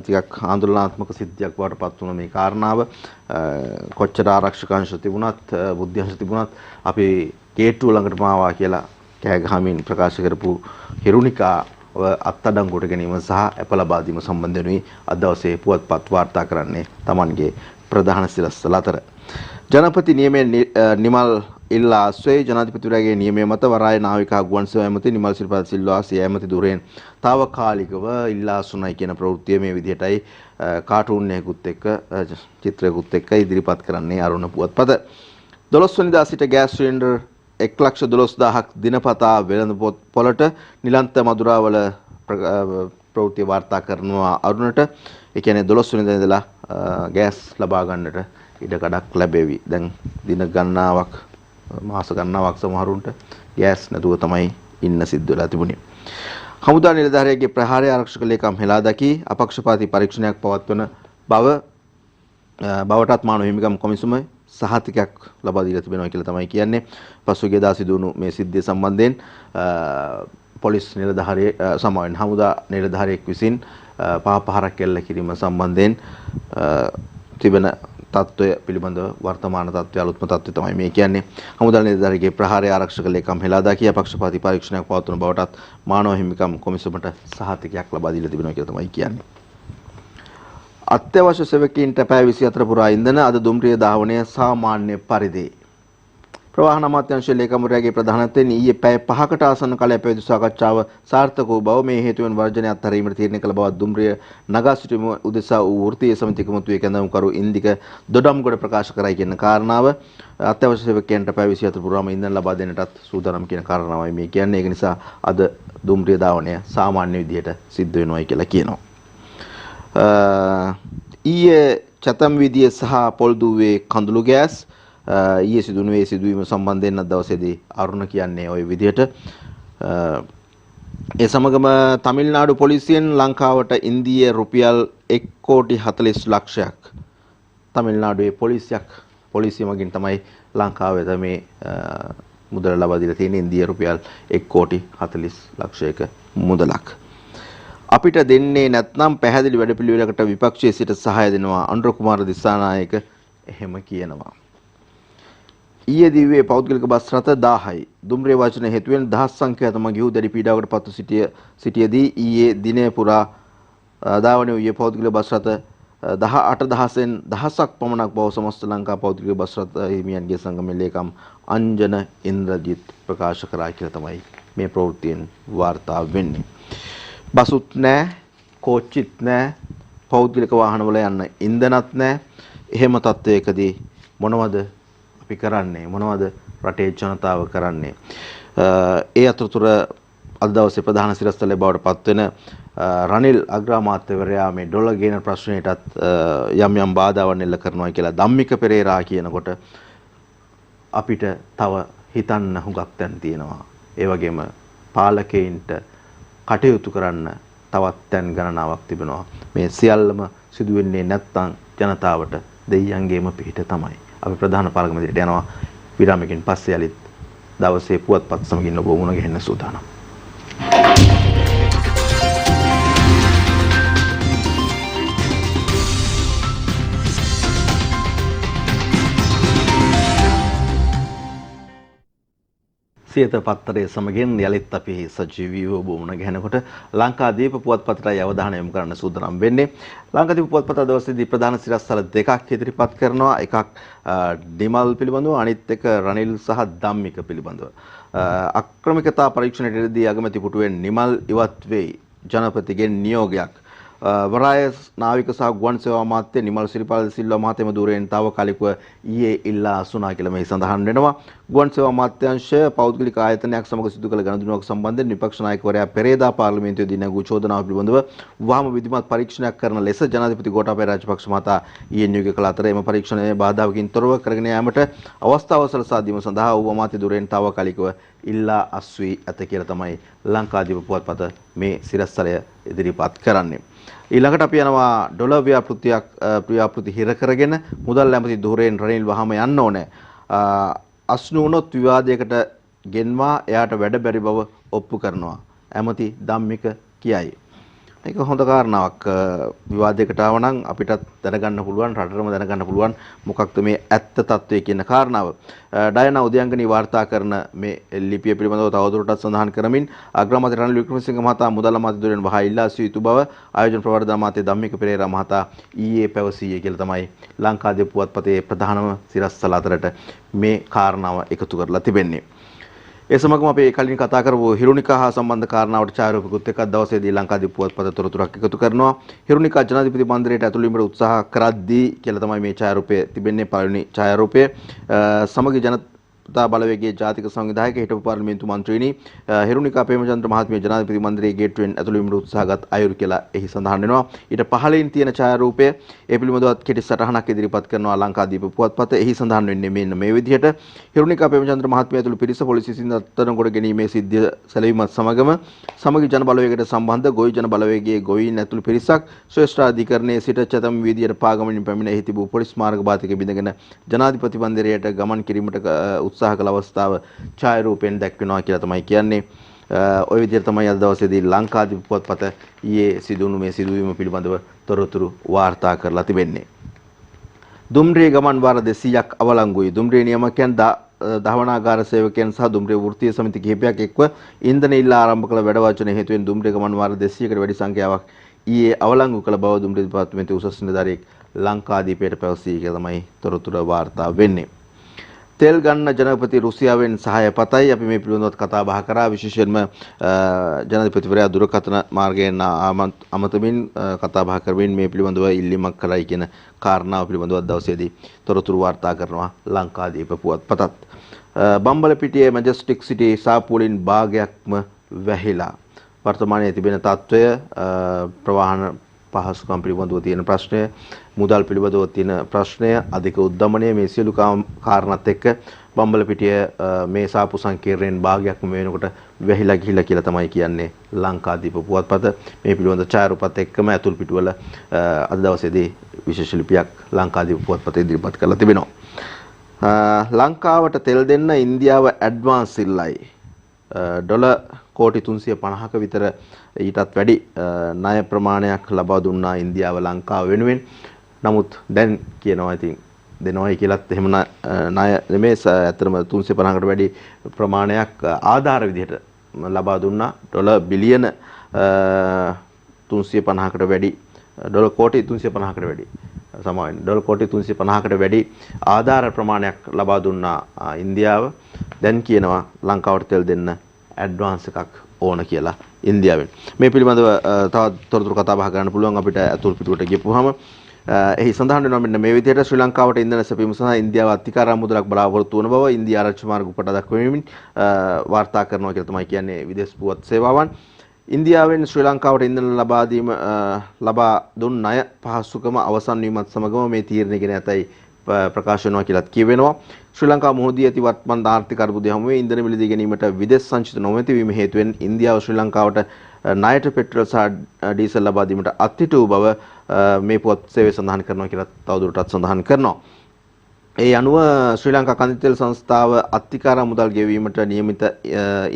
ටිකක් ආందోලනාත්මක සිද්ධියක් බවට පත් වුණ මේ කාරණාව කොච්චර ආරක්ෂක අංශ තිබුණත් බුද්ධි අංශ තිබුණත් අපි ගේට්ටුව ළඟටම ආවා කියලා කෑ ගහමින් ප්‍රකාශ කරපු හිරුනිකාව අත්අඩංගුවට ගැනීම සහ ඇප ලබා දීම සම්බන්ධයෙන් අද දවසේ පුවත්පත් වාර්තා කරන්නේ Tamanගේ ප්‍රධාන සිරස්තල අතර. ජනපති නියමයෙන් නිමල් ඉල්ලා ආශ්‍රේ ජනාධිපතිවරයාගේ නියමය මත වරාය නාවිකා ගුවන් සේවා ඇමති නිමල් සිරිපාද සිල්වා සිය ඇමති ධුරයෙන් తాවකාලිකව ඉල්ලා අසුනයි කියන ප්‍රවෘත්තිය මේ විදිහටයි කාටූන් එකකුත් එක්ක චිත්‍රයකුත් එක්ක ඉදිරිපත් කරන්නේ අරුණ පුවත්පත. 12 වෙනිදා සිට ගෑස් සිලින්ඩර් 1,12,000ක් දිනපතා වෙළඳ පොළට නිලන්ත මදුරාවල ප්‍රවෘත්ති වාර්තා කරනවා අරුණට. ඒ කියන්නේ 12 වෙනිදා ඉඳලා ගෑස් ලබා ගන්නට ඉඩකඩක් ලැබෙවි. දැන් දින ගණනාවක් මාස ගණනාවක් සමහරුන්ට ගෑස් නැතුව තමයි ඉන්න සිද්ධ වෙලා තිබුණේ. හමුදා නිලධාරියෙකුගේ ප්‍රහාරය ආරක්ෂක ලේකම් හෙලා දකි අපක්ෂපාතී පරීක්ෂණයක් පවත්වන බවටත් මානව හිමිකම් කොමිසම සහතිකයක් ලබා දීලා තිබෙනවා කියලා තමයි කියන්නේ. පසුගිය දා සිදු වුණු මේ සිද්ධිය සම්බන්ධයෙන් පොලිස් නිලධාරියෙක් සමාවෙන් හමුදා නිලධාරියෙක් විසින් පහරක් එල්ල කිරීම සම්බන්ධයෙන් තිබෙන තත්ත්වය පිළිබඳව වර්තමාන තත්ත්වය අලුත්ම තත්ත්වය තමයි මේ කියන්නේ. හමුදා නිලධාරියෙකුගේ ප්‍රහාරය ආරක්ෂක ලේකම් හෙලා දකි අපක්ෂපාතී පරීක්ෂණයක් පවත්වන බවටත් මානව හිමිකම් කොමිසමට සහතිකයක් ලබා දීලා තිබෙනවා කියලා තමයි කියන්නේ. අත්‍යවශ්‍ය සේවකීන්ට පැය 24 පුරා ඉන්ධන අද දුම්රිය ධාවනය සාමාන්‍ය පරිදි. ප්‍රවාහන අමාත්‍යාංශයේ ලේකම්වරයාගේ ප්‍රධානත්වයෙන් ඊයේ පැය 5කට ආසන්න කාලයක් පැවති සාකච්ඡාව සාර්ථක වූ බව මේ හේතුවෙන් වර්ජනය අත්හැරීමට තීරණය කළ බව දුම්රිය නගා සිටීම උදෙසා වූ වෘත්තීය සමිති කමිටුවේ කැඳවුම්කරු ඉන්දික දොඩම්ගොඩ ප්‍රකාශ කරයි කියන කාරණාව අත්‍යවශ්‍ය සේවකයන්ට පැය 24 පුරාම ඉන්ධන ලබා දෙන්නටත් සූදානම් කියන කාරණාවයි මේ කියන්නේ. ඒක නිසා අද දුම්රිය ධාවනය සාමාන්‍ය විදිහට සිද්ධ වෙනවායි කියලා කියනවා. ඊයේ චතම් විදිය සහ පොල්දුවේ කඳුළු ගෑස් ඊයේ සිදුවුණු ඒ සිදුවීම සම්බන්ධයෙන් අද දවසේදී අරුණ කියන්නේ ওই විදිහට. ඒ සමගම තමිල්නාඩු පොලිසියෙන් ලංකාවට ඉන්දීය රුපියල් 1 කෝටි 40 ලක්ෂයක් තමිල්නාඩුවේ පොලිසිය මගින් තමයි ලංකාවේ මේ මුදල ලබා දීලා තියෙන ඉන්දීය රුපියල් 1 කෝටි 40 ලක්ෂයක මුදලක්. අපිට දෙන්නේ නැත්නම් පැහැදිලි වැඩපිළිවෙලකට විපක්ෂයේ සිට සහාය දෙනවා අනුර කුමාර දිසානායක එහෙම කියනවා. ඊයේ දිව්වේ පෞද්ගලික බස් රථ 1000යි දුම්රිය වචන හේතුවෙන් දහස් සංඛ්‍යාත මගිහු දැඩි පීඩාවකට පත්ව සිටියදී ඊයේ දිනය පුරා ධාවනය වූ පෞද්ගලික බස් රථ 18000න් දහසක් පමණක් බව සමස්ත ලංකා පෞද්ගලික බස් රථ හිමියන්ගේ සංගමේ ලේකම් අංජන ඉන්ද්‍රජිත් ප්‍රකාශ කරා කියලා තමයි මේ ප්‍රවෘත්තියෙන් වාර්තා වෙන්නේ. බසුත් නැහැ, කෝච්චිත් නැහැ, පෞද්ගලික වාහනවල යන්න ඉන්ධනත් නැහැ. එහෙම තත්වයකදී මොනවද අපි කරන්නේ? මොනවද රටේ ජනතාව කරන්නේ? ඒ අතරතුර අද දවසේ ප්‍රධාන සිරස්තලයේ බවට පත්වෙන රනිල් අග්‍රාමාත්‍යවරයා මේ ඩොලර් ගේන ප්‍රශ්නයටත් යම් බාධාවන් එල්ල කරනවා කියලා ධම්මික පෙරේරා කියනකොට අපිට තව හිතන්න හුඟක් තැන් තියෙනවා. ඒ වගේම පාලකයින්ට කටයුතු කරන්න තවත් තැන් ගණනාවක් තිබෙනවා. මේ සියල්ලම සිදු වෙන්නේ නැත්නම් ජනතාවට දෙයියන්ගේම පිහිට තමයි. අපි ප්‍රධාන පාලක මැදිරියට යනවා. විරාමයකින් පස්සේ යලිත් දවසේ පුවත්පත් සමගින් ඔබ මුණ ගැහෙන්න සූදානම්. සියත පත්තරයේ සමගින් යලිත් අපි සජීවීව ඔබ මුණ ගැහෙනකොට ලංකාදීප පුවත්පතටයි අවධානය යොමු කරන්න සූදානම් වෙන්නේ. ලංකාදීප පුවත්පත දවසේදී ප්‍රධාන සිරස්තල දෙකක් ඉදිරිපත් කරනවා. එකක් නිමල් පිළිබඳව, අනිත් එක රනිල් සහ ධම්මික පිළිබඳව. අක්‍රමිකතා පරීක්ෂණයේදී අගමැති පුටුවෙන් නිමල් ඉවත් වෙයි. ජනපතිගෙන් නියෝගයක්. වරාය නාවික සහ ගුවන් සේවා අමාත්‍ය නිමල් සිරිපාල සිල්වා මහත්මයා දුරෙන් තාවකාලිකව ඊයේ ඉල්ලා අසුනා කියලා මේ සඳහන් වෙනවා. ගුවන් සේවා අමාත්‍යාංශය පෞද්ගලික ආයතනයක් සමග සිදු කළ ගනුදෙනුවක් සම්බන්ධයෙන් විපක්ෂ નાයකවරයා පෙරේදා පාර්ලිමේන්තුවේදී නැගූ චෝදනාව පිළිබඳව වහාම විධිමත් පරීක්ෂණයක් කරන ලෙස ජනාධිපති ගෝඨාභය රාජපක්ෂ මහතා ඊයේ නියෝග කළ අතර එම පරීක්ෂණයේ බාධාවකින් තොරව කරගෙන යාමට අවස්ථාව සලසා දීම සඳහා ඌ අමාත්‍ය දුරෙන් තාවකාලිකව ඉල්ලා අස්වී ඇත කියලා තමයි ලංකාදීප පුවත්පත මේ සිරස්තලය ඉදිරිපත් කරන්නේ. ඊළඟට අපි යනවා ඩොලර් ව්‍යාපෘති හිර කරගෙන මුදල් ඇමති ධුරයෙන් රනිල් වහම යන්න ඕනේ. අස්නු වුණොත් විවාදයකට ගෙන්වා එයාට වැඩ බැරි බව ඔප්පු කරනවා. ඇමති ධම්මික කියයි. ඒක හොඳ කාරණාවක්. විවාදයකට ආව නම් අපිටත් දැනගන්න පුළුවන්, රටටම දැනගන්න පුළුවන් මොකක්ද මේ ඇත්ත తත්වය කියන කාරණාව. ඩයනා උදයන්ගනී වාර්තා කරන මේ ලිපිය පිළිබඳව තවදුරටත් සඳහන් කරමින් අග්‍රාමාත්‍ය රනිල් වික්‍රමසිංහ මහතා මුදල් අමාත්‍ය දුරෙන් වහා ඉල්ලා සිටි යුතු බව ආයෝජන ප්‍රවර්ධන අමාත්‍ය ධම්මික පෙරේරා මහතා ඊයේ පැවසීය කියලා තමයි ලංකාදීප පුවත්පතේ ප්‍රධානම සිරස්තල අතරට මේ කාරණාව එකතු කරලා තිබෙන්නේ. ඒ සමගම අපි කලින් කතා කරපු හිරුනිකා හා සම්බන්ධ කාරණාවට ඡායාරූපකුත් එක්ක දවසේදී ලංකාදීප පුවත්පත තොරතුරක් එකතු කරනවා. හිරුනිකා ජනාධිපති මන්දිරයට ඇතුළු වීමට උත්සාහ කරද්දී කියලා තමයි මේ ඡායාරූපය තිබෙන්නේ. පළවෙනි ඡායාරූපය ජනතා බලවේගයේ ජාතික සංවිධායක හිටපු පාර්ලිමේන්තු මන්ත්‍රීනි හිරුණිකා ප්‍රේමචන්ද්‍ර මහත්මිය ජනාධිපති මන්දිරයේ ගේට්ටුවෙන් ඇතුළු වීමට උත්සාහගත් අයුරු කියලා එහි සඳහන් වෙනවා. ඊට පහළින් තියෙන ඡායාරූපය ඒ පිළිබඳවත් කෙටි සටහනක් ඉදිරිපත් කරනවා ලංකාදීප පුවත්පත. එහි සඳහන් වෙන්නේ මෙන්න මේ විදිහට හිරුණිකා ප්‍රේමචන්ද්‍ර මහත්මිය ඇතුළු පිරිස පොලිසිය විසින් අත්අඩංගුවට ගැනීමේ සිද්ධිය සැලවීමත් සමගම සමගි ජන බලවේගයට සම්බන්ධ ගොවි ජන බලවේගයේ ගොවීන් ඇතුළු පිරිසක් ශ්‍රේෂ්ඨාධිකරණයේ සිට චතම් වීදියට පාගමනින් පැමිණ එහි තිබූ පොලිස් මාර්ග බාධක බිඳගෙන ජනාධිපති මන්දිරයට ගමන් කිරීමට උත්සාහ කළ අවස්ථාව ඡායාරූපයෙන් දැක්වෙනවා කියලා තමයි කියන්නේ. ওই විදිහට තමයි අද දවසේදී ලංකාදීප පුවත්පත ඊයේ සිදුවුණු මේ සිදුවීම පිළිබඳව තොරතුරු වාර්තා කරලා තිබෙන්නේ. දුම්රිය ගමන් වාර 200ක් අවලංගුයි. දුම්රිය නියමකයන් දහවනාගාර සේවකයන් සහ දුම්රිය වෘත්තීය සමිති කිහිපයක් එක්ව ඉන්ධන ඉල්ලා ආරම්භ කළ වැඩවචන හේතුවෙන් දුම්රිය ගමන් වාර 200කට වැඩි සංඛ්‍යාවක් ඊයේ අවලංගු කළ බව දුම්රිය දෙපාර්තමේන්තුවේ උසස් නිලධාරියෙක් ලංකාදීපයට පැවසී කියලා තමයි තොරතුරු වාර්තා වෙන්නේ. තෙල් ගන්න ජනපති රුසියාවෙන් සහාය පතයි. අපි මේ පිළිබඳව කතා බහ කරා. විශේෂයෙන්ම ජනාධිපතිවරයා දුරකථන මාර්ගයෙන් අමතමින් කතා බහ කරමින් මේ පිළිබඳව ඉල්ලීමක් කළයි කියන කාරණාව පිළිබඳව දවසේදී තොරතුරු වාර්තා කරනවා ලංකාදීප පුවත්පතත්. බම්බලපිටියේ මැජස්ටික් සිටි සාප්පුවලින් භාගයක්ම වැහිලා. වර්තමානයේ තිබෙන තත්ත්වය ප්‍රවාහන පහසුකම් පිළිබඳව තියෙන ප්‍රශ්නය, මුදල් පිළිබඳව තියෙන ප්‍රශ්නය, අධික උද්දමනය, මේ සියලු කාරණාත් එක්ක බම්බලපිටිය මේ සාපු සංකීර්ණයෙන් භාගයක්ම වෙනකොට වැහිලා ගිහිලා කියලා තමයි කියන්නේ ලංකාදීප පුවත්පත. මේ පිළිබඳ ඡායාරූපත් එක්කම ඇතුල් පිටුවල අද දවසේදී විශේෂ ලිපියක් ලංකාදීප පුවත්පතේ ඉදිරිපත් කරලා තිබෙනවා. ලංකාවට තෙල් දෙන්න ඉන්දියාව ඇඩ්වාන්ස් ඉල්ලයි. ඩොලර් කෝටි 350ක විතර ඊටත් වැඩි ණය ප්‍රමාණයක් ලබා දුන්නා ඉන්දියාව ලංකාව වෙනුවෙන්. නමුත් දැන් කියනවා ඉතින් දෙනවයි කියලාත් එහෙම ණය නෙමෙයි, ඇත්තටම 350කට වැඩි ප්‍රමාණයක් ආධාර විදිහට ලබා දුන්නා. ඩොලර් බිලියන 350කට වැඩි, ඩොලර් කෝටි 350කට වැඩි, සමාවෙන්න ඩොලර් කෝටි 350කට වැඩි ආධාර ප්‍රමාණයක් ලබා දුන්නා ඉන්දියාව. දැන් කියනවා ලංකාවට තෙල් දෙන්න ඇඩ්වාන්ස් එකක් ඕන කියලා ඉන්දියාවෙන්. මේ පිළිබඳව තවත් තොරතුරු කතා බහ කරන්න පුළුවන් අපිට අතුල් පිටුවට ගියපුවාම. එහි සඳහන් වෙනවා මෙන්න මේ විදිහට ශ්‍රී ලංකාවට ඉන්ධන සැපීම සඳහා ඉන්දියාව අතිකාරම් මුදලක් බලාපොරොත්තු වන බව ඉන්දියා ආරක්ෂක මාර්ග උපට දක්වමින් වාර්තා කරනවා කියලා තමයි කියන්නේ විදේශ පුවත් සේවාවන්. ඉන්දියාවෙන් ශ්‍රී ලංකාවට ඉන්ධන ලබා දුන් ණය පහසුකම අවසන් වීමත් සමගම මේ තීරණය ගෙන ඇතයි ප්‍රකාශ වෙනවා කියලාත් කියවෙනවා. ශ්‍රී ලංකාව මුහුණදී ඇති වර්තමාන ආර්ථික අර්බුදය හමුවේ ඉන්ධන මිලදී ගැනීමට විදේශ සංචිත නොමැති වීම හේතුවෙන් ඉන්දියාව ශ්‍රී ලංකාවට ණයට පෙට්‍රල් සහ ඩීසල් ලබා දීමට අත්හිටු බව මේ පුවත් සේවය සඳහන් කරනවා කියලා තවදුරටත් සඳහන් කරනවා. ඒ අනුව ශ්‍රී ලංකා කන්දි තෙල් සංස්ථාව අත්තිකාරා මුදල් ගෙවීමට නියමිත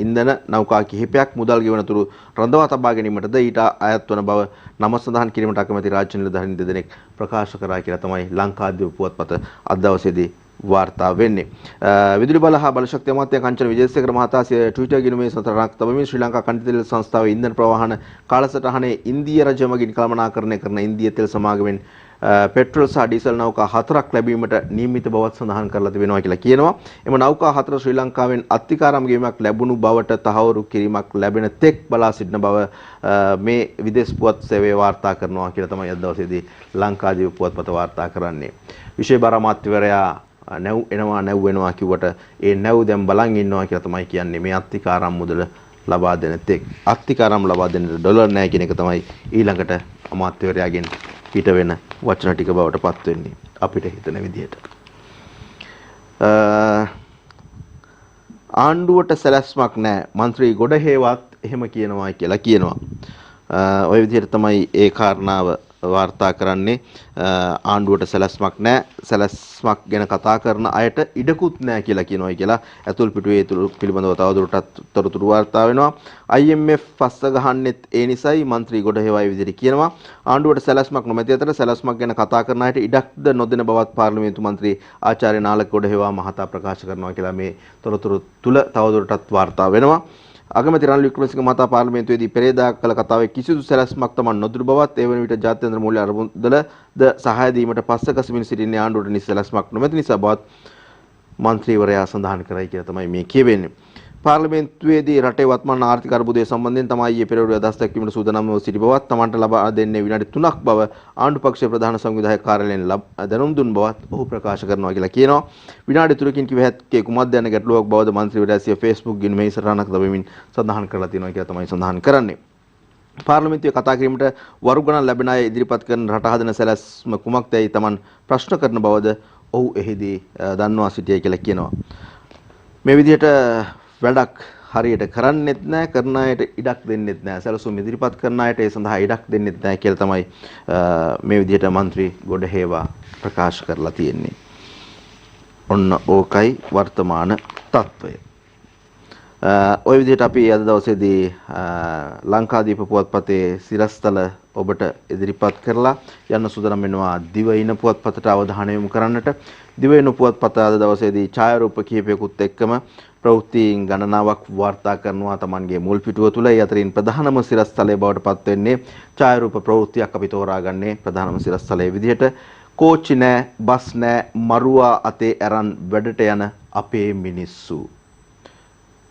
ඉන්ධන නෞකා කිහිපයක් මුදල් ගෙවන තුරු රඳවා තබා ගැනීමටද ඊට අයත් වන බව නම සඳහන් කිරීමට අකමැති රාජ්‍ය නිලධාරීන් දෙදෙනෙක් ප්‍රකාශ කරා කියලා තමයි ලංකාදීප පුවත්පත අද දවසේදී වාර්තා වෙන්නේ. විදුලි බල හා බලශක්ති අමාත්‍ය කංචන විජේසේකර මහතා ට්විටර් ගිණුමේ සතරක් තබමින් ශ්‍රී ලංකා කන්දි තෙල් සංස්ථාවේ ඉන්ධන ප්‍රවාහන කාලසටහනේ ඉන්දිය රජය මගින් කළමනාකරණය කරන ඉන්දිය තෙල් සමාගමෙන් පෙට්‍රල් සහ ඩීසල් නෞකා 4ක් ලැබීමට නියමිත බවත් සඳහන් කරලා තිබෙනවා කියලා කියනවා. එම නෞකා 4 ශ්‍රී ලංකාවෙන් අත්තිකාරම් ගෙවීමක් ලැබුණු බවට තහවුරු කිරීමක් ලැබෙන තෙක් බලා සිටින බව මේ විදේශ පුවත් සේවය වාර්තා කරනවා කියලා තමයි අද දවසේදී ලංකාදීප පුවත්පත වාර්තා කරන්නේ. විශේෂ බර අමාත්‍යවරයා නැව් වෙනවා කිව්වට ඒ නැව් දැන් බලන් ඉන්නවා කියලා තමයි කියන්නේ. මේ අත්තිකාරම් මුදල ලබා දෙන තෙක් අත්තිකාරම් ලබා දෙන්න ඩොලර් නැහැ කියන එක තමයි ඊළඟට අමාත්‍යවරයාගෙන් පිට වෙන වචන ටික බවට පත් වෙන්නේ අපිට හිතන විදිහට. ආණ්ඩුවට සැලැස්මක් නැහැ. മന്ത്രി ගොඩහේවත් එහෙම කියනවා කියලා කියනවා. ওই විදිහට තමයි ඒ කාරණාව වාර්තා කරන්නේ. ආණ්ඩුවට සැලැස්මක් නැහැ. සැලැස්මක් ගැන කතා කරන අයට ඉඩකුත් නැහැ කියලා කියනවා කියලා ඇතුල් පිටුවේ පිළිබඳව තවදුරටත් තොරතුරු වාර්තා වෙනවා. IMF පස්ස ගහන්නෙත් ඒ නිසයි മന്ത്രി ගොඩහේවයි විදිහට කියනවා. ආණ්ඩුවට සැලැස්මක් නොමැති අතර සැලැස්මක් ගැන කතා කරන අයට ඉඩක්ද නොදෙන බවත් පාර්ලිමේන්තු මන්ත්‍රී ආචාර්ය නාලක ගොඩහේවා මහතා ප්‍රකාශ කරනවා කියලා මේ තොරතුරු තුල තවදුරටත් වාර්තා වෙනවා. අගමැති රනිල් වික්‍රමසිංහ මහතා පාර්ලිමේන්තුවේදී පෙරේදා කළ කතාවේ කිසිදු සැලැස්මක් තමන් නොදුරු බවත් ඒ වන විට ජාත්‍යන්තර මූල්‍ය අරමුදලද සහාය දීමට පස්සක සිමින් සිටින්නේ ආණ්ඩුවට නිසි සැලැස්මක් නොමැති නිසා බවත් මන්ත්‍රීවරයා සඳහන් කරයි කියලා තමයි මේ කියවෙන්නේ. පාර්ලිමේන්තුවේදී රටේ වත්මන් ආර්ථික අර්බුදය සම්බන්ධයෙන් තමයි ඊයේ පෙරවරු අදහස් දැක්වීමට සූදානම්ව සිටි බවත් තමන්ට ලබා දෙන්නේ විනාඩි 3ක් බව ආණ්ඩු පක්ෂයේ ප්‍රධාන සංවිධායක කාර්යාලයෙන් දැනුම් දුන් බවත් ඔහු ප්‍රකාශ කරනවා කියලා කියනවා. විනාඩි 3කින් කිව හැක්කේ කුමක්ද යන ගැටලුවක් බවද මන්ත්‍රීවරයා සිය Facebook ගිණුමේ සටහනක් තබමින් සඳහන් කරලා තියෙනවා කියලා තමයි සඳහන් කරන්නේ. පාර්ලිමේන්තුවේ කතා කිරීමට වරු ගණන් ලැබෙන අය ඉදිරිපත් කරන රට හදන සැලැස්ම කුමක්දයි තමන් ප්‍රශ්න කරන බවද ඔහු එහිදී දන්වා සිටියයි කියලා කියනවා. මේ විදිහට වැඩක් හරියට කරන්නෙත් නැහැ, කරන අයට ඉඩක් දෙන්නෙත් නැහැ, සැලසුම් ඉදිරිපත් කරන අයට ඒ සඳහා ඉඩක් දෙන්නෙත් නැහැ කියලා තමයි මේ විදිහට മന്ത്രി ගොඩහේවා ප්‍රකාශ කරලා තියෙන්නේ. ඔන්න ඕකයි වර්තමාන තත්ත්වය. ওই විදිහට අපි අද දවසේදී ලංකාදීප පුවත්පතේ සිරස්තල ඔබට ඉදිරිපත් කරලා යන්න සූදානම් වෙනවා දිවයින පුවත්පතට අවධානය යොමු කරන්නට. දිවයින පුවත්පත අද දවසේදී ඡායාරූප කිහිපයකුත් එක්කම ප්‍රවෘත්තීන් ගණනාවක් වාර්තා කරනවා Tamanගේ මුල් පිටුව තුල. ඒ අතරින් ප්‍රධානම සිරස්තලයේ බවට පත් වෙන්නේ ඡායාරූප ප්‍රවෘත්තියක් අපි තෝරාගන්නේ ප්‍රධානම සිරස්තලයේ විදිහට. කෝච්චි නෑ, බස් නෑ, මරුවා අතේ අරන් වැඩට යන අපේ මිනිස්සු.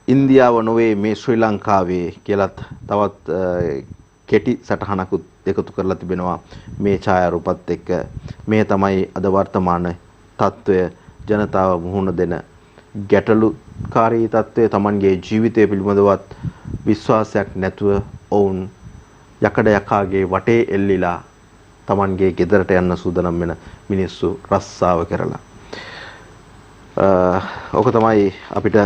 ඉන්දියාව නොවේ මේ ශ්‍රී ලංකාවේ කියලත් තවත් කෙටි සටහනකුත් එකතු කරලා තිබෙනවා මේ ඡායාරූපත් එක්ක. මේ තමයි අද වර්තමාන තත්ත්වය. ජනතාව මුහුණ දෙන ගැටලුකාරී තත්ත්වය, Tamanගේ ජීවිතය පිළිබඳවත් විශ්වාසයක් නැතුව ඔවුන් යකඩ යකාගේ වටේ එල්ලිලා Tamanගේ ගෙදරට යන්න සූදානම් වෙන මිනිස්සු රස්සාව කරලා. ඔක තමයි අපිට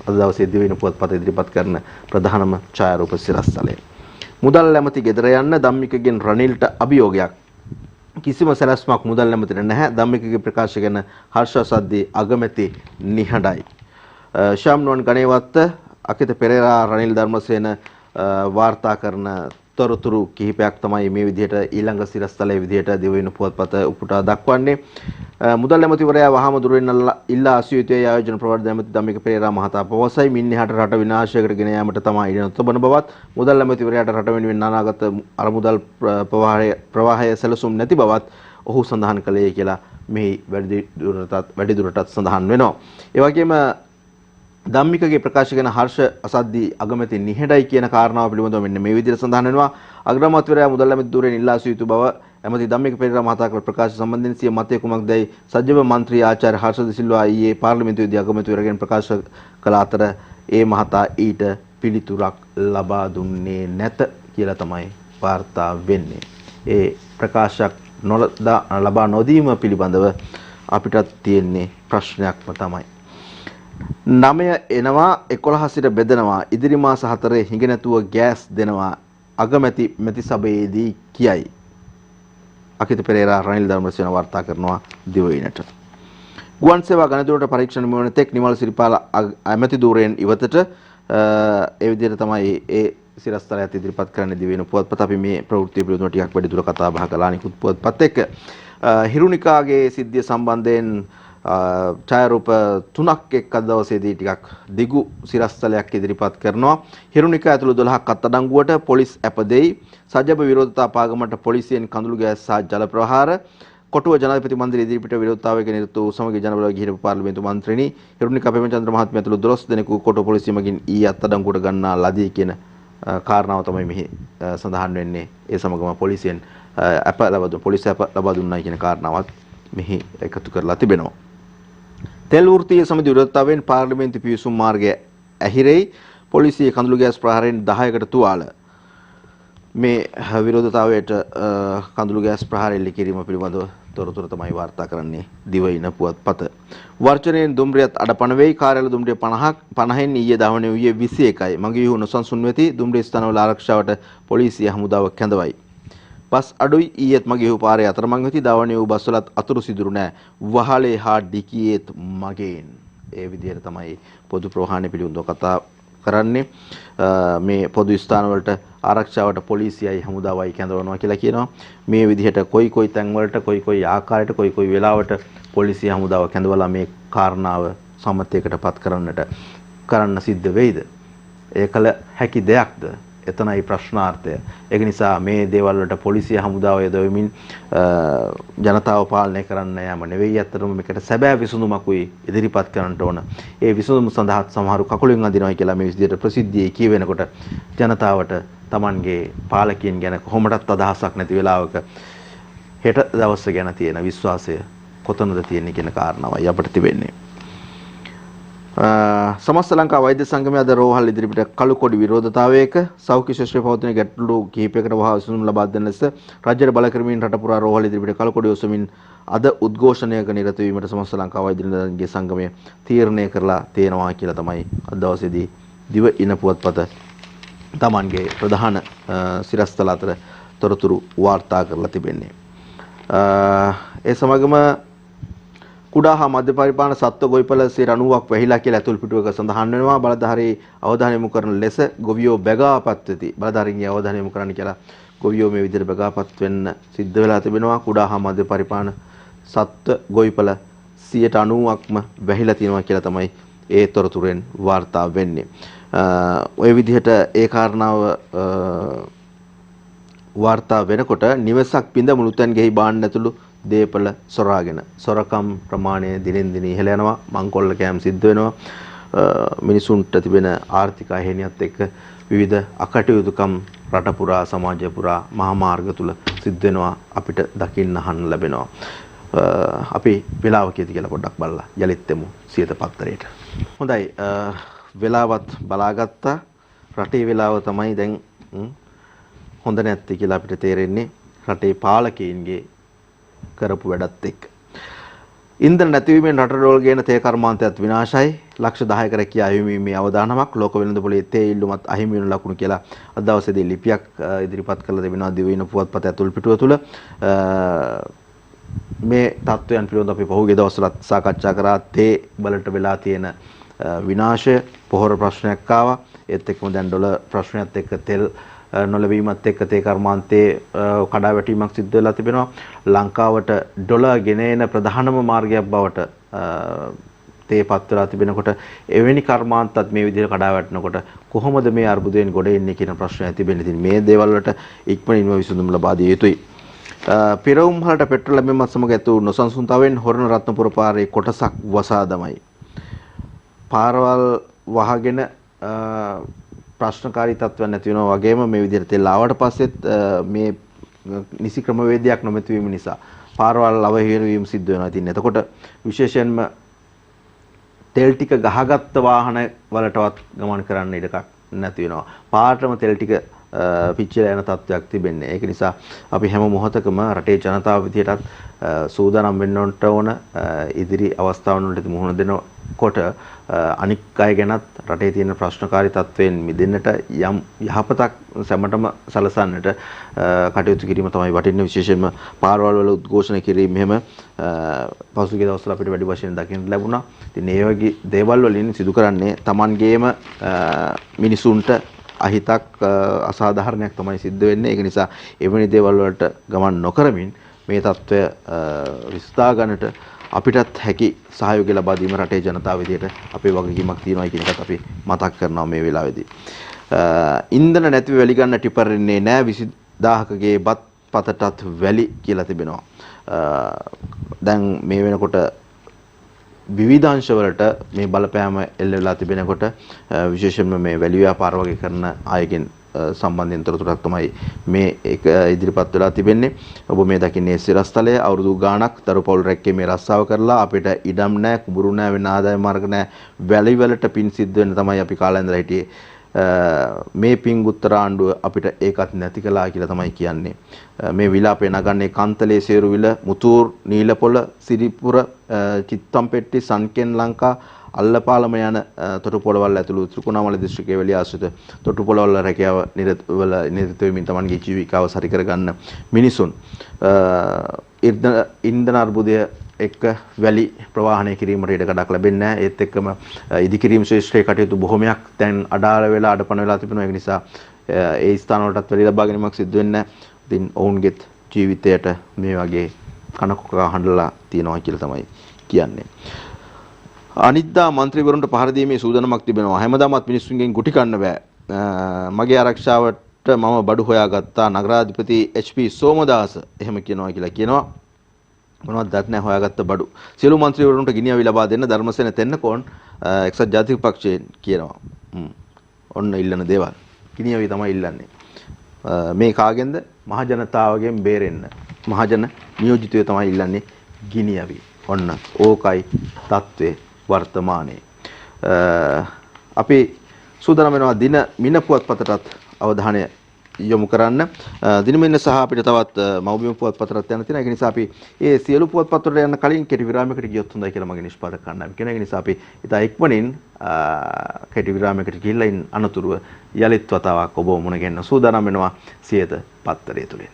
අද දවසේ දිවයින පුවත්පත ඉදිරිපත් කරන ප්‍රධානම ඡායාරූප සිරස්තලය. මුදල් ඇමති ගෙදර යන්න ධම්මිකගෙන් රනිල්ට අභියෝගයක්. කිසිම සැලැස්මක් මුදල් ඇමතිට නැහැ. ධම්මිකගේ ප්‍රකාශ ගැන හර්ෂ අසද්දී අගමැති නිහඬයි. ශාම්නුවන් ගණේවත්ත අකිත පෙරේරා රනිල් ධර්මසේන වාර්තා කරන තොරතුරු කිහිපයක් තමයි මේ විදිහට ඊළඟ සිරස්තලයේ විදිහට දිවයින පුවත්පත උපුටා දක්වන්නේ. මුදල් ඇමතිවරයා වහාම දුරින් ඉල්ලා අසිය යුතුයි ආයෝජන ප්‍රවර්ධන ඇමති ධම්මික පෙරේරා මහතා පවසයි. මින්හට රට විනාශයකට ගෙන යාමට තමයි ඉඩ නොතබන බවත්, මුදල් ඇමතිවරයාට රට වෙනුවෙන් අනාගත අරමුදල් ප්‍රවාහය සැලසුම් නැති බවත් ඔහු සඳහන් කළේ කියලා මේ වැඩි දුරටත් සඳහන් වෙනවා. ඒ වගේම ධම්මිකගේ ප්‍රකාශ ගැන හර්ෂ අසද්දී අගමැති නිහඬයි කියන කාරණාව පිළිබඳව මෙන්න මේ විදිහට සඳහන් වෙනවා. අග්‍රාමාත්‍යවරයා මුදල් ඇමති ධුරයෙන් ඉල්ලා සිටිය යුතු බව ඇමති ධම්මික පෙරේරා මහතා කළ ප්‍රකාශ සම්බන්ධයෙන් සිය මතය කුමක්දයි සජ්ජව මන්ත්‍රී ආචාර්ය හර්ෂ ද සිල්වා ඊයේ පාර්ලිමේන්තුවේදී අගමැතිවරයාගෙන් ප්‍රකාශ කළ අතර ඒ මහතා ඊට පිළිතුරක් ලබා දුන්නේ නැත කියලා තමයි වාර්තා වෙන්නේ. ඒ ප්‍රකාශයක් ලබා නොදීම පිළිබඳව අපිටත් තියෙන්නේ ප්‍රශ්නයක්ම තමයි. 9 එනවා 11 සිට බෙදනවා ඉදිරි මාස 4 හිඟ නැතුව ගෑස් දෙනවා අගමැති මැති සභාවේදී කියයි. අකිත පෙරේරා රනිල් ධර්මසේන වාර්තා කරනවා දිවයිනට. ගුවන් සේවා ගණදුරට පරීක්ෂණ මෙවන තෙක් නිමල් සිරිපාල ඇමති ධූරයෙන් ඉවතට ඒ විදිහට තමයි ඒ සිරස්තලයත් ඉදිරිපත් කරන්න දිවයින පුවත්පත. අපි මේ ප්‍රවෘත්ති පිළිබඳව ටිකක් වැඩි දුර කතා බහ කළා නිකුත් පුවත්පත් එක්ක. හිරුනිකාගේ සිද්ධිය සම්බන්ධයෙන් ඡායාරූප 3ක් එක් අද දවසේදී ටිකක් දිගු සිරස්තලයක් ඉදිරිපත් කරනවා. හිරුනිකා ඇතුළු 12ක් අත්අඩංගුවට පොලිස් අප දෙයි. සජබ විරෝධතා පාගමට පොලිසියෙන් කඳුළු ගෑස් සහ ජල ප්‍රහාර. කොටුව ජනාධිපති මන්දිරය ඉදිරිපිට විරෝධතාවයක නිරත වූ සමගි ජනබල ගිහිනපු පාර්ලිමේන්තු මන්ත්‍රිනි හිරුනිකා පෙමචන්ද්‍ර මහත්මිය ඇතුළු 12 දෙනෙකු කොටුව පොලිසිය මගින් ඊ අත්අඩංගුවට ගන්නා ලදී කියන කාරණාව තමයි මෙහි සඳහන් වෙන්නේ. ඒ සමගම පොලිසියෙන් පොලිස් අප ලබා දුන්නා කියන කාරණාවත් මෙහි එකතු කරලා තිබෙනවා. තෙල් වෘත්තීය සමිති විරෝධතාවයෙන් පාර්ලිමේන්තු පිවිසුම් මාර්ගය ඇහිරෙයි. පොලිසිය කඳුළු ගෑස් ප්‍රහාරයෙන් 10කට තුවාල. මේ විරෝධතාවයට කඳුළු ගෑස් ප්‍රහාර එල්ල කිරීම පිළිබඳව තොරතුරු තමයි වාර්තා කරන්නේ දිවයින පුවත්පත. වර්ජනයෙන් දුම්රියත් අඩපණ වෙයි. කාර්යාල දුම්රිය 50න් ඊයේ දහවනේ ඌයේ 21යි. මගී වූ නොසන්සුන් වෙති දුම්රිය ස්ථානවල ආරක්ෂාවට පොලිසිය හමුදාව කැඳවයි. බස් අඩුයි. ඊයේත් මගේ වූ පාරේ අතරමං වෙති. දවනේ වූ බස්වලත් අතුරු සිදුරු නැහැ. වහලේ හා ඩිකියේත් මගෙන්. ඒ විදිහට තමයි පොදු ප්‍රවාහන පිළිබඳව කතා කරන්නේ. මේ පොදු ස්ථාන වලට ආරක්ෂාවට පොලිසියයි හමුදාවයි කැඳවනවා කියලා කියනවා. මේ විදිහට කොයි තැන් වලට කොයි ආකාරයට කොයි වෙලාවට පොලිසිය හමුදාව කැඳවලා මේ කාරණාව සමතයකටපත් කරන්න සිද්ධ වෙයිද? ඒ කල හැකි දෙයක්ද? එතනයි ප්‍රශ්නාර්ථය. ඒක නිසා මේ දේවල් වලට පොලිසිය හමුදාව යොදවමින් ජනතාව පාලනය කරන්න යාම නෙවෙයි. ඇත්තටම මේකට සැබෑ විසඳුමකුයි ඉදිරිපත් කරන්නට ඕන. ඒ විසඳුම සඳහා සමහරු කකුලෙන් අදිනවා කියලා මේ විදිහට ප්‍රසිද්ධියේ කියවෙනකොට ජනතාවට Tamanගේ පාලකයන් ගැන කොහොමදත් අදහසක් නැති වෙලාවක හෙට දවස ගැන තියෙන විශ්වාසය කොතනද තියෙන්නේ කියන කාරණාවයි අපිට තිබෙන්නේ. සමස්ත ලංකා වෛද්‍ය සංගමයේ අද රෝහල් ඉදිරිපිට කළු කොඩි විරෝධතාවයක සෞඛ්‍ය ශාස්ත්‍රයේ පවතින ගැටලු කිහිපයකට වහා විසඳුම් ලබා දෙන ලෙස රාජ්‍යයට බල කරමින් රට පුරා රෝහල් ඉදිරිපිට කළු කොඩි ඔසමින් අද උද්ඝෝෂණයක නිරත වීමට සමස්ත ලංකා වෛද්‍ය නිලධාරීන්ගේ සංගමය තීරණය කරලා තියෙනවා කියලා තමයි අද දවසේදී දිව ඉන පුවත්පත Tamanගේ ප්‍රධාන සිරස්තල අතර තොරතුරු වාර්තා කරලා තිබෙන්නේ. ඒ සමගම කුඩා හා මධ්‍ය පරිමාණ සත්ව ගොවිපළ 90ක් වැහිලා කියලා ඇතුල් පිටුවක සඳහන් වෙනවා. බලධාරී අවධානය යොමු කරන ලෙස ගොවියෝ බැගාපත් වෙති. බලධාරීන්ගේ අවධානය යොමු කරන්න කියලා ගොවියෝ මේ විදිහට බැගාපත් වෙන්න සිද්ධ වෙලා තිබෙනවා. කුඩා හා මධ්‍ය පරිමාණ සත්ව ගොවිපළ 90%ක්ම වැහිලා තියෙනවා කියලා තමයි ඒ තොරතුරෙන් වාර්තා වෙන්නේ. ඔය විදිහට ඒ කාරණාව වාර්තා වෙනකොට නිවසක් පිඳ මුළුතැන් ගෙහි බාන්න ඇතුළු දේපල සොරාගෙන සොරකම් ප්‍රමාණය දිනෙන් දින ඉහළ යනවා. මංකොල්ල කෑම් සිද්ධ වෙනවා. මිනිසුන්ට තිබෙන ආර්ථික අහිමියත් එක්ක විවිධ අකටයුතුකම් රට පුරා සමාජය පුරා මහා මාර්ග තුල සිද්ධ වෙනවා අපිට දකින්න අහන්න ලැබෙනවා. අපි වෙලාව කීයද කියලා පොඩ්ඩක් බලලා යලිත් එමු සියත පත්තරේට. හොඳයි වෙලාවත් බලාගත්තා. රටේ වෙලාව තමයි දැන් හොඳ නැත්තේ කියලා අපිට තේරෙන්නේ රටේ පාලකයින්ගේ කරපු වැඩත් එක්ක. ඉන්ධන නැතිවීමෙන් රට රෝල් ගේන තේ කර්මාන්තයත් විනාශයි. ලක්ෂ 10ක රැකියා අහිමිවීමේ අවදානමක් ලෝක වෙළඳපොලේ තේ ඉල්ලුමත් අහිමි වෙන ලකුණු කියලා අද දවසේදී ලිපියක් ඉදිරිපත් කළ තිබෙනවා දිවයින පුවත්පත ඇතුළු පිටුව තුළ. මේ තත්ත්වයන් පිළිබඳව අපි පහුගිය දවස්වලත් සාකච්ඡා කරා. තේ බලට වෙලා තියෙන විනාශය පොහොර ප්‍රශ්නයක් ආවා. ඒත් එක්කම දැන් ඩොලර් ප්‍රශ්නයත් එක්ක තෙල් නොලැබීමත් එක්ක තේ කර්මාන්තයේ කඩාවැටීමක් සිද්ධ වෙලා තිබෙනවා. ලංකාවට ඩොලර් ගෙන එන ප්‍රධානම මාර්ගයක් බවට තේ පත් වෙලා තිබෙනකොට එවැනි කර්මාන්තත් මේ විදිහට කඩාවැටෙනකොට කොහොමද මේ අර්බුදයෙන් ගොඩ එන්නේ කියන ප්‍රශ්නය තිබෙන්නේ. ඉතින් මේ දේවල් වලට ඉක්මනින්ම විසඳුම් ලබා දිය යුතුයි. පෙරවුම් වලට පෙට්‍රල් ලැබීමත් සමග ඇති වූ නොසන්සුන්තාවෙන් හොරණ රත්නපුර පාරේ කොටසක් වසා දමයි. පාරවල් වහගෙන ප්‍රශ්නකාරී තත්ත්වයක් නැති වෙනවා වගේම මේ විදිහට තෙල් ආවට පස්සෙත් මේ නිසි ක්‍රමවේදයක් නොමැති වීම නිසා පාරවල් අවහිරවීම සිද්ධ වෙනවා. ඉතින් එතකොට විශේෂයෙන්ම තෙල් ටික ගහගත්ත වාහන වලටවත් ගමන් කරන්න ඉඩකක් නැති වෙනවා. පාරටම තෙල් ටික පිච්චිලා යන තත්ත්වයක් තිබෙන්නේ. ඒක නිසා අපි හැම මොහොතකම රටේ ජනතාව විදියටත් සූදානම් වෙන්න ඕන ඉදිරි අවස්ථාවන් වලට මුහුණ දෙනකොට අනික් අය ගැනත් රටේ තියෙන ප්‍රශ්නකාරී තත්ත්වයෙන් මිදෙන්නට යම් යහපතක් සැමටම සලසන්නට කටයුතු කිරීම තමයි වටින්නේ. විශේෂයෙන්ම පාරවල් වල උද්ඝෝෂණ කිරීම මෙහෙම පසුගිය දවස්වල අපිට වැඩි වශයෙන් දකින්න ලැබුණා. ඉතින් ඒ වගේ දේවල් වලින් සිදු කරන්නේ Tamanගේම මිනිසුන්ට අහිතක් අසාධාරණයක් තමයි සිද්ධ වෙන්නේ. ඒක නිසා එවැනි දේවල් වලට ගමන් නොකරමින් මේ තත්ත්වය විසඳා ගන්නට අපිටත් හැකි සහයෝගය ලබා දීම රටේ ජනතාව විදියට අපේ වගකීමක් තියෙනවා කියන එකත් අපි මතක් කරනවා මේ වෙලාවේදී. ඉන්ධන නැතිව වැලි ගන්න ටිපර් ඉන්නේ නැහැ. 20000කගේ බත් පතටත් වැලි කියලා තිබෙනවා. දැන් මේ වෙනකොට විවිධාංශ වලට මේ බලපෑම එල්ල වෙලා තිබෙනකොට විශේෂයෙන්ම මේ වැලි ව්‍යාපාර වගේ කරන අයගෙන් සම්බන්ධයෙන් තොරතුරක් තමයි මේ එක ඉදිරිපත් වෙලා තිබෙන්නේ. ඔබ මේ දකින්නේ සිරස්තලය අවුරුදු ගාණක් දරුපවුල් රැක්කේ මේ රස්සාව කරලා අපිට ඉඩම් නැහැ, කුඹුරු නැහැ, වෙන ආදායම මාර්ග නැහැ. වැලි වලට පින් සිද්ධ වෙන තමයි අපි කාලේ ඉඳලා හිටියේ. මේ පින් උත්තර ආණ්ඩුව අපිට ඒකත් නැති කළා කියලා තමයි කියන්නේ. මේ විලාපේ නගන්නේ කන්තලේ සේරුවිල, මුතූර්, නීලපොළ, සිරිපුර, චිත්තම්පෙට්ටි, සන්කෙන් ලංකා, අල්ලපාලම යන තොටුපොළවල් ඇතුළු ත්‍රිකුණාමල දිස්ත්‍රික්කයේ වැලි ආශ්‍රිත තොටුපොළවල් රැකියාව නිරත වෙමින් තමන්ගේ ජීවිකාව සරි කරගන්න මිනිසුන් ඉන්ධන අර්බුදය එක්ක වැලි ප්‍රවාහනය කිරීමට ඉඩකඩක් ලැබෙන්නේ නැහැ. ඒත් එක්කම ඉදිකිරීම ශ්‍රේෂ්ඨයේ කටයුතු බොහොමයක් දැන් අඩාල වෙලා අඩපණ වෙලා තිබෙනවා. ඒ නිසා ඒ ස්ථාන වලටත් වැලි ලබා ගැනීමක් සිදු වෙන්නේ නැහැ. ඉතින් ඔවුන්ගේත් ජීවිතයට මේ වගේ කනකොකා හඬලා තියෙනවා කියලා තමයි කියන්නේ. අනිද්දා മന്ത്രിවරුන්ට පහර දීමේ සූදානමක් තිබෙනවා. හැමදාමත් මිනිස්සුන්ගෙන් ගුටි කන්න බෑ. මගේ ආරක්ෂාවට මම බඩු හොයාගත්තා නගරාධිපති HP සෝමදාස එහෙම කියනවා කියලා කියනවා. මොනවද දත් නැහැ හොයාගත්ත බඩු. සියලු മന്ത്രിවරුන්ට ගිනි අවි ලබා දෙන්න ධර්මසේන තෙන්නකෝන් එක්සත් ජාතික පක්ෂයෙන් කියනවා. ඔන්න ඉල්ලන දේවල්. ගිනි අවි තමයි ඉල්ලන්නේ. මේ කාගෙන්ද? මහ ජනතාවගෙන් බේරෙන්න. මහජන නියෝජිතයෝ තමයි ඉල්ලන්නේ ගිනි අවි. ඔන්න ඕකයි තත්ත්වයේ වර්තමානයේ. අපි සූදානම් වෙනවා දින මින පුවත්පතටත් අවධානය යොමු කරන්න. දිනමින සහ අපිට තවත් මව්බිම පුවත්පතටත් යන්න තියෙනවා. ඒක නිසා අපි මේ සියලු පුවත්පත් වලට යන්න කලින් කෙටි විරාමයකට ගියොත් හොඳයි කියලා මගේ නිෂ්පාදක කණ්ඩායම කියනවා. ඒක නිසා අපි ඉතා ඉක්මනින් කෙටි විරාමයකට ගිහිල්ලා ඉන්න අනතුරුව යලිත් වතාවක් ඔබ මුණ ගැහෙන්න සූදානම් වෙනවා සියත පත්තරය තුලින්.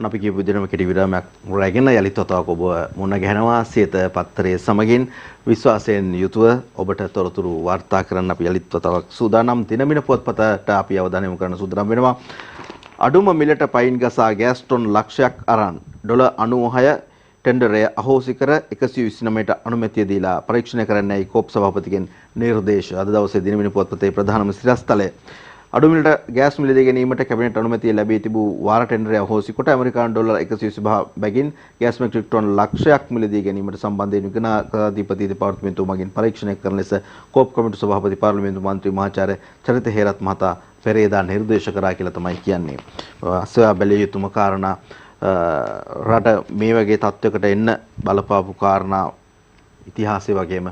අපි කියපු විදිහටම කෙටි විරාමයක් රැගෙන යලිත් වතාවක් ඔබ මුණ ගැහෙනවා සියත පත්තරයේ සමගින් විශ්වාසයෙන් යුතුව ඔබට තොරතුරු වාර්තා කරන්න අපි යලිත් වතාවක් සූදානම්. දිනමින පුවත්පතට අපි අවධානය යොමු කරන්න සූදානම් වෙනවා. අඩුම මිලට පයින් ගසා ගෑස් ටොන් ලක්ෂයක් අරන් $96 ටෙන්ඩරය අහෝසි කර 129ට අනුමැතිය දීලා පරීක්ෂණය කරන්නයි කෝප් සභාපතිගෙන් නිර්දේශ. අද දවසේ දිනමින පුවත්පතේ ප්‍රධානම සිරස්තලය අඩුමිලට ගෑස් මිලදී ගැනීමට කැබිනට් අනුමැතිය ලැබී තිබූ වාර ටෙන්ඩරය අහෝසි කොට ඇමරිකානු ඩොලර් 125 බැගින් ගෑස් මෙට්‍රික් ටොන් ලක්ෂයක් මිලදී ගැනීමට සම්බන්ධයෙන් විගණනාධිපති දෙපාර්තමේන්තුව මගින් පරීක්ෂණය කරන ලෙස කෝප් කමිටු සභාපති පාර්ලිමේන්තු මන්ත්‍රී මහාචාර්ය චරිත හේරත් මහතා පෙරේදා නිර්දේශ කරා කියලා තමයි කියන්නේ. අසෝයා බැලිය යුතුම කාරණා රට මේ වගේ තත්වයකට එන්න බලපාපු කාරණා ඉතිහාසය වගේම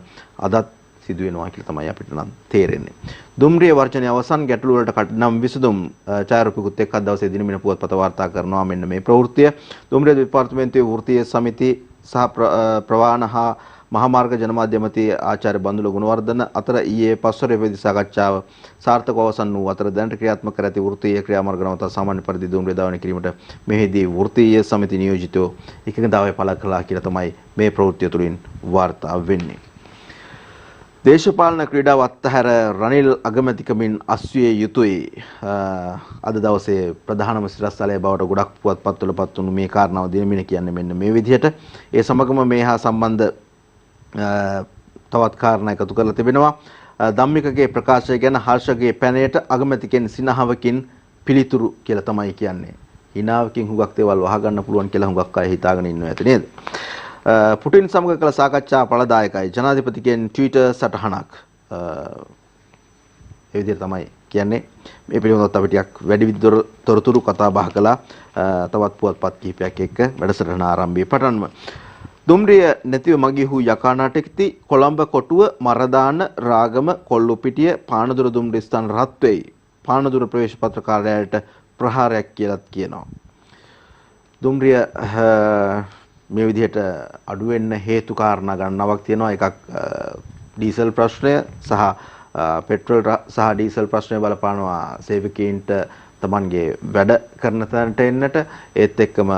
අදත් සිදු වෙනවා කියලා තමයි අපිට නම් තේරෙන්නේ. දුම්රිය වර්ජනයේ අවසන් ගැටළු වලට කඩනම් විසඳුම් ඡායාරූපිකුත් එක්ක අද දවසේ දිනමින පුවත්පත වාර්තා කරනවා මෙන්න මේ ප්‍රවෘත්තිය. දුම්රිය දෙපාර්තමේන්තුවේ වෘත්තීය සමිති සහ ප්‍රවාහන හා මහාමාර්ග ජනමාධ්‍ය ඇමති ආචාර්ය බන්දුල ගුණවර්ධන අතර ඊයේ පස්වරේ වෙදි සාකච්ඡාව සාර්ථකව අවසන් වූ අතර දැනට ක්‍රියාත්මක කර ඇති වෘත්තීය ක්‍රියාමාර්ග නවතා සාමාන්‍ය පරිදි දුම්රිය ධාවනය කිරීමට මෙහිදී වෘත්තීය සමිති නියෝජිතයෝ එකඟතාවය පළ කළා කියලා තමයි මේ ප්‍රවෘත්තිය තුළින් වාර්තා වෙන්නේ. දේශපාලන ක්‍රීඩාව අත්හැර රනිල් අගමැතිකමින් අස්විය යුතුයි. අද දවසේ ප්‍රධානම සිරස්තලය බවට ගොඩක් පුවත්පත්වල පත් වුණු මේ කාරණාව දිනමින කියන්නේ මෙන්න මේ විදිහට. ඒ සමගම මේ හා සම්බන්ධ තවත් කාරණා එකතු කරලා තිබෙනවා. ධම්මිකගේ ප්‍රකාශය ගැන හර්ෂගේ පැනයට අගමැතිකෙන් සිනහවකින් පිළිතුරු කියලා තමයි කියන්නේ. හිනාවකින් හුඟක් දේවල් වහගන්න පුළුවන් කියලා හුඟක් අය හිතාගෙන ඉන්නවා ඇති නේද? පුටින් සමග කළ සාකච්ඡා ඵලදායකයි. ජනාධිපතිගෙන් ට්විටර් සටහනක්. ඒ විදිහට තමයි කියන්නේ. මේ පිළිබඳව අපි ටිකක් වැඩි තොරතුරු කතා බහ කළා. තවත් පුවත්පත් කිහිපයක් එක්ක වැඩසටහන ආරම්භයේ පටන්ම. දුම්රිය නැතිව මගිහු යකා නාටකෙති කොළඹ කොටුව මරදාන රාගම කොල්ලුපිටිය පානදුර දුම්රිය ස්ථාන රත් වෙයි. පානදුර ප්‍රවේශ පත්‍ර කාර්යාලයට ප්‍රහාරයක් කියලාත් කියනවා. දුම්රිය මේ විදිහට අඩු වෙන්න හේතු කාරණා ගණනාවක් තියෙනවා. එකක් ඩීසල් ප්‍රශ්නය සහ පෙට්‍රල් සහ ඩීසල් ප්‍රශ්නය බලපානවා සේවකීන්ට තමන්ගේ වැඩ කරන තැනට එන්නට. ඒත් එක්කම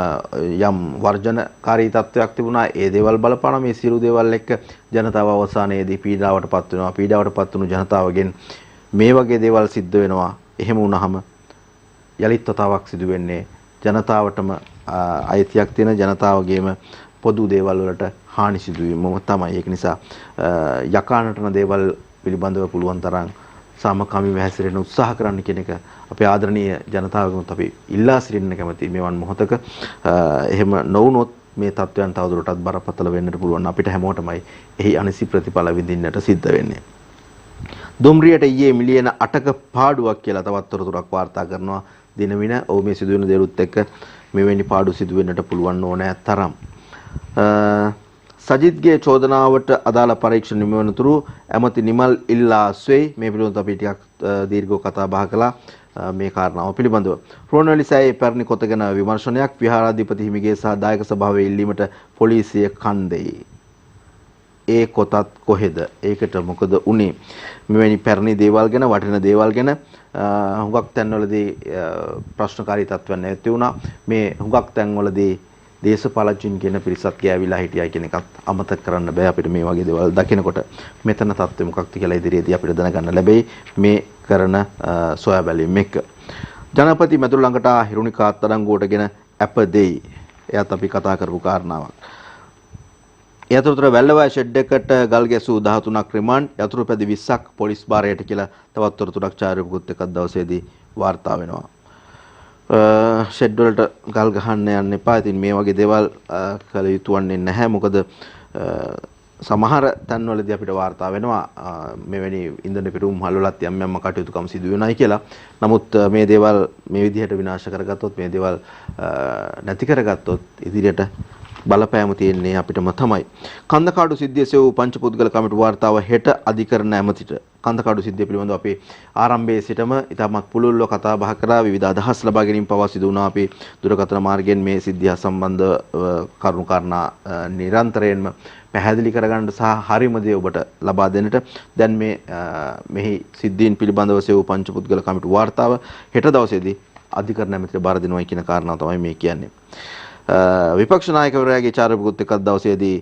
යම් වර්ජනකාරී තත්ත්වයක් තිබුණා. ඒ දේවල් බලපානවා. මේ සියලු දේවල් එක්ක ජනතාව අවසානයේදී පීඩාවටපත් වෙනවා. පීඩාවටපත් වුණු ජනතාවගෙන් මේ වගේ දේවල් සිද්ධ වෙනවා. එහෙම වුණාම යලිත් වතාවක් සිදු වෙන්නේ ජනතාවටම අයිතියක් තියෙන ජනතාවගේම පොදු දේවල් වලට හානි සිදුවීම තමයි. ඒක නිසා යකානටන දේවල් පිළිබඳව පුළුවන් තරම් සාමකාමීව හැසිරෙන්න උත්සාහ කරන්න කියන එක අපේ ආදරණීය ජනතාවගෙනුත් අපි ඉල්ලා සිටින්න කැමතියි. මෙවන් මොහොතක එහෙම නොවුනොත් මේ තත්ත්වයන් තවදුරටත් බරපතල වෙන්නට පුළුවන්. අපිට හැමෝටමයි එහි අනිසි ප්‍රතිඵල විඳින්නට සිද්ධ වෙන්නේ. දුම්රියට ඊයේ මිලියන 8ක පාඩුවක් කියලා තවත් තොරතුරක් වාර්තා කරනවා දිනමින. ඔව් මේ සිදුවෙන දේරුත් එක්ක මෙවැනි පාඩු සිදු වෙන්නට පුළුවන් ඕනෑ තරම්. සජිත්ගේ චෝදනාවට අදාළ පරීක්ෂණ නිමවනතුරු ඇමති නිමල් ඉල්ලාස්වෙයි. මේ පිළිබඳව අපි ටිකක් දීර්ඝව කතා බහ කළා මේ කාරණාව පිළිබඳව. රුවන්වැලි සෑයේ පැරණි කොත ගැන විමර්ශනයක්. විහාරාධිපති හිමිගේ සහ දායක සභාවේ ඉල්ලීමට පොලිසිය කන් දෙයි. ඒ කොතත් කොහෙද? ඒකට මොකද උනේ? මෙවැනි පැරණි දේවල් ගැන වටින දේවල් ගැන හුඟක් තැන්වලදී ප්‍රශ්නකාරී තත්ත්වයන් නැති වුණා. මේ හුඟක් තැන්වලදී දේශපාලඥයින් කියන පිරිසත් ගෑවිලා හිටියයි කියන එකත් අමතක කරන්න බෑ. අපිට මේ වගේ දේවල් දකිනකොට මෙතන තත්ත්වය මොකක්ද කියලා ඉදිරියේදී අපිට දැනගන්න ලැබෙයි මේ කරන සොයා බැලීම එක්ක. ජනපති මැදුරු ළඟට හිරුණිකා අත්අඩංගුවටගෙන අප දෙයි. එයත් අපි කතා කරපු කාරණාවක්. ඒ අතරතුර වැල්ලවාය ෂෙඩ් එකට ගල් ගැසූ 13ක් රිමාන්ඩ්, යතුරු පැදි 20ක් පොලිස් භාරයට කියලා තවත් තොරතුරක් චාරිපුකුත් එකක් දවසේදී වාර්තා වෙනවා. ෂෙඩ් වලට ගල් ගහන්න යන්න එපා. ඉතින් මේ වගේ දේවල් කළ යුතු වන්නේ නැහැ. මොකද සමහර තැන්වලදී අපිට වාර්තා වෙනවා මෙවැනි ඉන්ධන පිටුම් හල්වලත් යම් යම් කටයුතුකම් සිදු වෙනයි කියලා. නමුත් මේ දේවල් මේ විදිහට විනාශ කරගත්තොත්, මේ දේවල් නැති කරගත්තොත් ඉදිරියට බලපෑම තියෙන්නේ අපිටම තමයි. කන්දකාඩු සිද්ධිය සෙව් පංචපුද්ගල කමිටු වාර්තාව හෙට අධිකරණ ඇමතිට. කන්දකාඩු සිද්ධිය පිළිබඳව අපි ආරම්භයේ සිටම ඉතාමත් පුළුල්ව කතා බහ කරා. විවිධ අදහස් ලබා ගැනීම පවා සිදු වුණා. අපි දුරකථන මාර්ගයෙන් මේ සිද්ධිය සම්බන්ධ කරුණු කාරණා නිරන්තරයෙන්ම පැහැදිලි කරගන්න සහ හරිම දේ ඔබට ලබා දෙන්නට දැන් මේ මෙහි සිද්ධීන් පිළිබඳව සෙව් පංචපුද්ගල කමිටු වාර්තාව හෙට දවසේදී අධිකරණ ඇමතිට බාර දෙනවා කියන කාරණාව තමයි මේ කියන්නේ. විපක්ෂ නායකවරයාගේ චාරිපුකුත් එකක් දවසේදී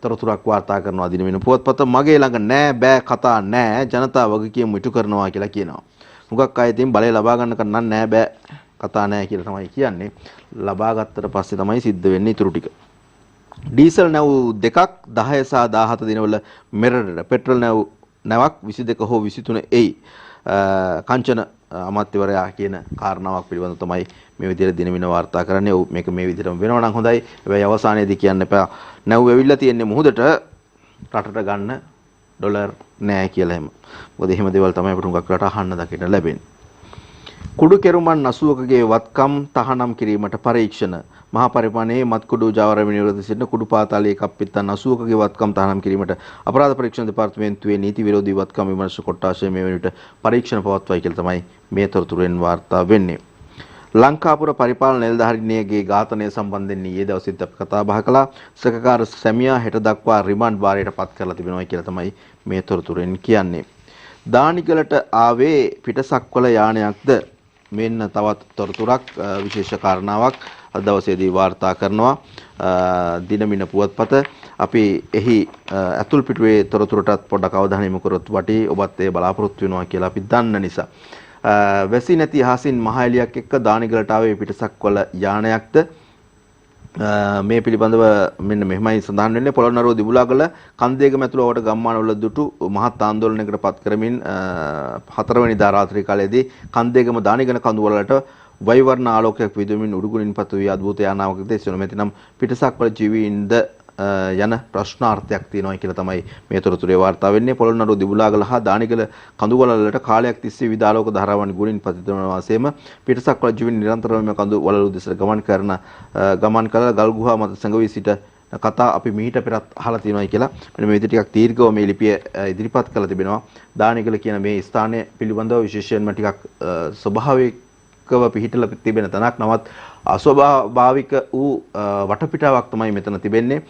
තොරතුරක් වාර්තා කරනවා දිනමින පුවත්පත. මගේ ළඟ නෑ බෑ කතා නෑ, ජනතාව වගකීම් ඉටු කරනවා කියලා කියනවා. මුගක් අය ඉතින් බලය ලබා ගන්න කන්න නෑ බෑ කතා නෑ කියලා තමයි කියන්නේ. ලබා ගත්තට පස්සේ තමයි සිද්ධ වෙන්නේ ඊටු ටික. ඩීසල් නැව් දෙකක් 10 සහ 17 දිනවල මෙරටට, පෙට්‍රල් නැවක් 22 හෝ 23 එයි. කංචන අමාත්‍යවරයා කියන කාරණාවක් පිළිබඳව තමයි මේ විදිහට දිනමින වාර්තා කරන්නේ. ඔව් මේක මේ විදිහටම වෙනවා නම් හොඳයි. හැබැයි අවසානයේදී කියන්න එපා නැව් ඇවිල්ලා තියෙන්නේ මුහුදට රටට ගන්න ඩොලර් නෑ කියලා එහෙම. මොකද එහෙම දේවල් තමයි අපිට හුඟක් රට අහන්න දකින්න ලැබෙන්නේ. කුඩු කෙරුමන් 80කගේ වත්කම් තහනම් කිරීමට පරීක්ෂණ. මහා පරිමාණයේ මත්කුඩු ජාවාරම නිරෝධ සිටින කුඩු පාතාලයේ කප්පිත්තන් 80කගේ වත්කම් තහනම් කිරීමට අපරාධ පරීක්ෂණ දෙපාර්තමේන්තුවේ නීති විරෝධී වත්කම් විමර්ශ කොට්ටාශය මේ වෙනවිට පරීක්ෂණ පවත්වයි කියලා තමයි මේ තොරතුරෙන් වාර්තා වෙන්නේ. ලංකාපුර පරිපාලන නිලධාරීනියගේ ඝාතනය සම්බන්ධයෙන් ඊයේ දවසේදී අපි කතා බහ කළා. සැකකාර සැමියා හෙට දක්වා රිමාන්ඩ් භාරයට පත් කරලා තිබෙනවා කියලා තමයි මේ තොරතුරෙන් කියන්නේ. දානිගලට ආවේ පිටසක්වල යානයක්ද? මෙන්න තවත් තොරතුරක් විශේෂ කාරණාවක් අද දවසේදී වාර්තා කරනවා දිනමින පුවත්පත. අපි එහි ඇතුල් පිටුවේ තොරතුරටත් පොඩ්ඩක් අවධානය යොමු කරොත් වටී ඔබත් ඒ බලාපොරොත්තු වෙනවා කියලා අපි දන්න නිසා. වැසි නැති අහසින් මහ එළියක් එක්ක දානිගලට ආවේ පිටසක්වල යානයක්ද? මේ පිළිබඳව මෙන්න මෙහෙමයි සඳහන් වෙන්නේ. පොළොන්නරුව දිබුලාගල කන්දේගම ඇතුළට ගම්මානවල දුටු මහත් ආందోලනයකට පත් කරමින් 4 වෙනිදා රාත්‍රී කාලයේදී කන්දේගම දානිගල කඳුවලට වෛවර්ණ ආලෝකයක් විදුමින් උඩුගුණින් පතු වී අද්භූත යානාවක් දැසෙන මෙතනම් පිටසක්වල ජීවීන්ද යන ප්‍රශ්නාර්ථයක් තියෙනවා කියලා තමයි මේ තොරතුරේ වාර්තා වෙන්නේ. පොළොන්නරුව දිබුලාගල හා දානිගල කඳුවලට කාලයක් තිස්සේ විදාලෝක ධාරාවන් ගුණින් පතිතවන වාසයේම පිටසක්වල ජීවීන් නිරන්තරවම කඳුවල දෙසට ගමන් කළ ගල් ගුහා මත සැඟවී සිට කතා අපි මීට පෙරත් අහලා තියෙනවා කියලා මෙන්න මේ විදිහට ටිකක් දීර්ඝව මේ ලිපිය ඉදිරිපත් කරලා තිබෙනවා. දානිගල කියන මේ ස්ථානය පිළිබඳව විශේෂයෙන්ම ටිකක් ස්වභාවිකව පිහිටලා තිබෙන තැනක්. නවත් අස්වාභාවික වූ වටපිටාවක් තමයි මෙතන තිබෙන්නේ.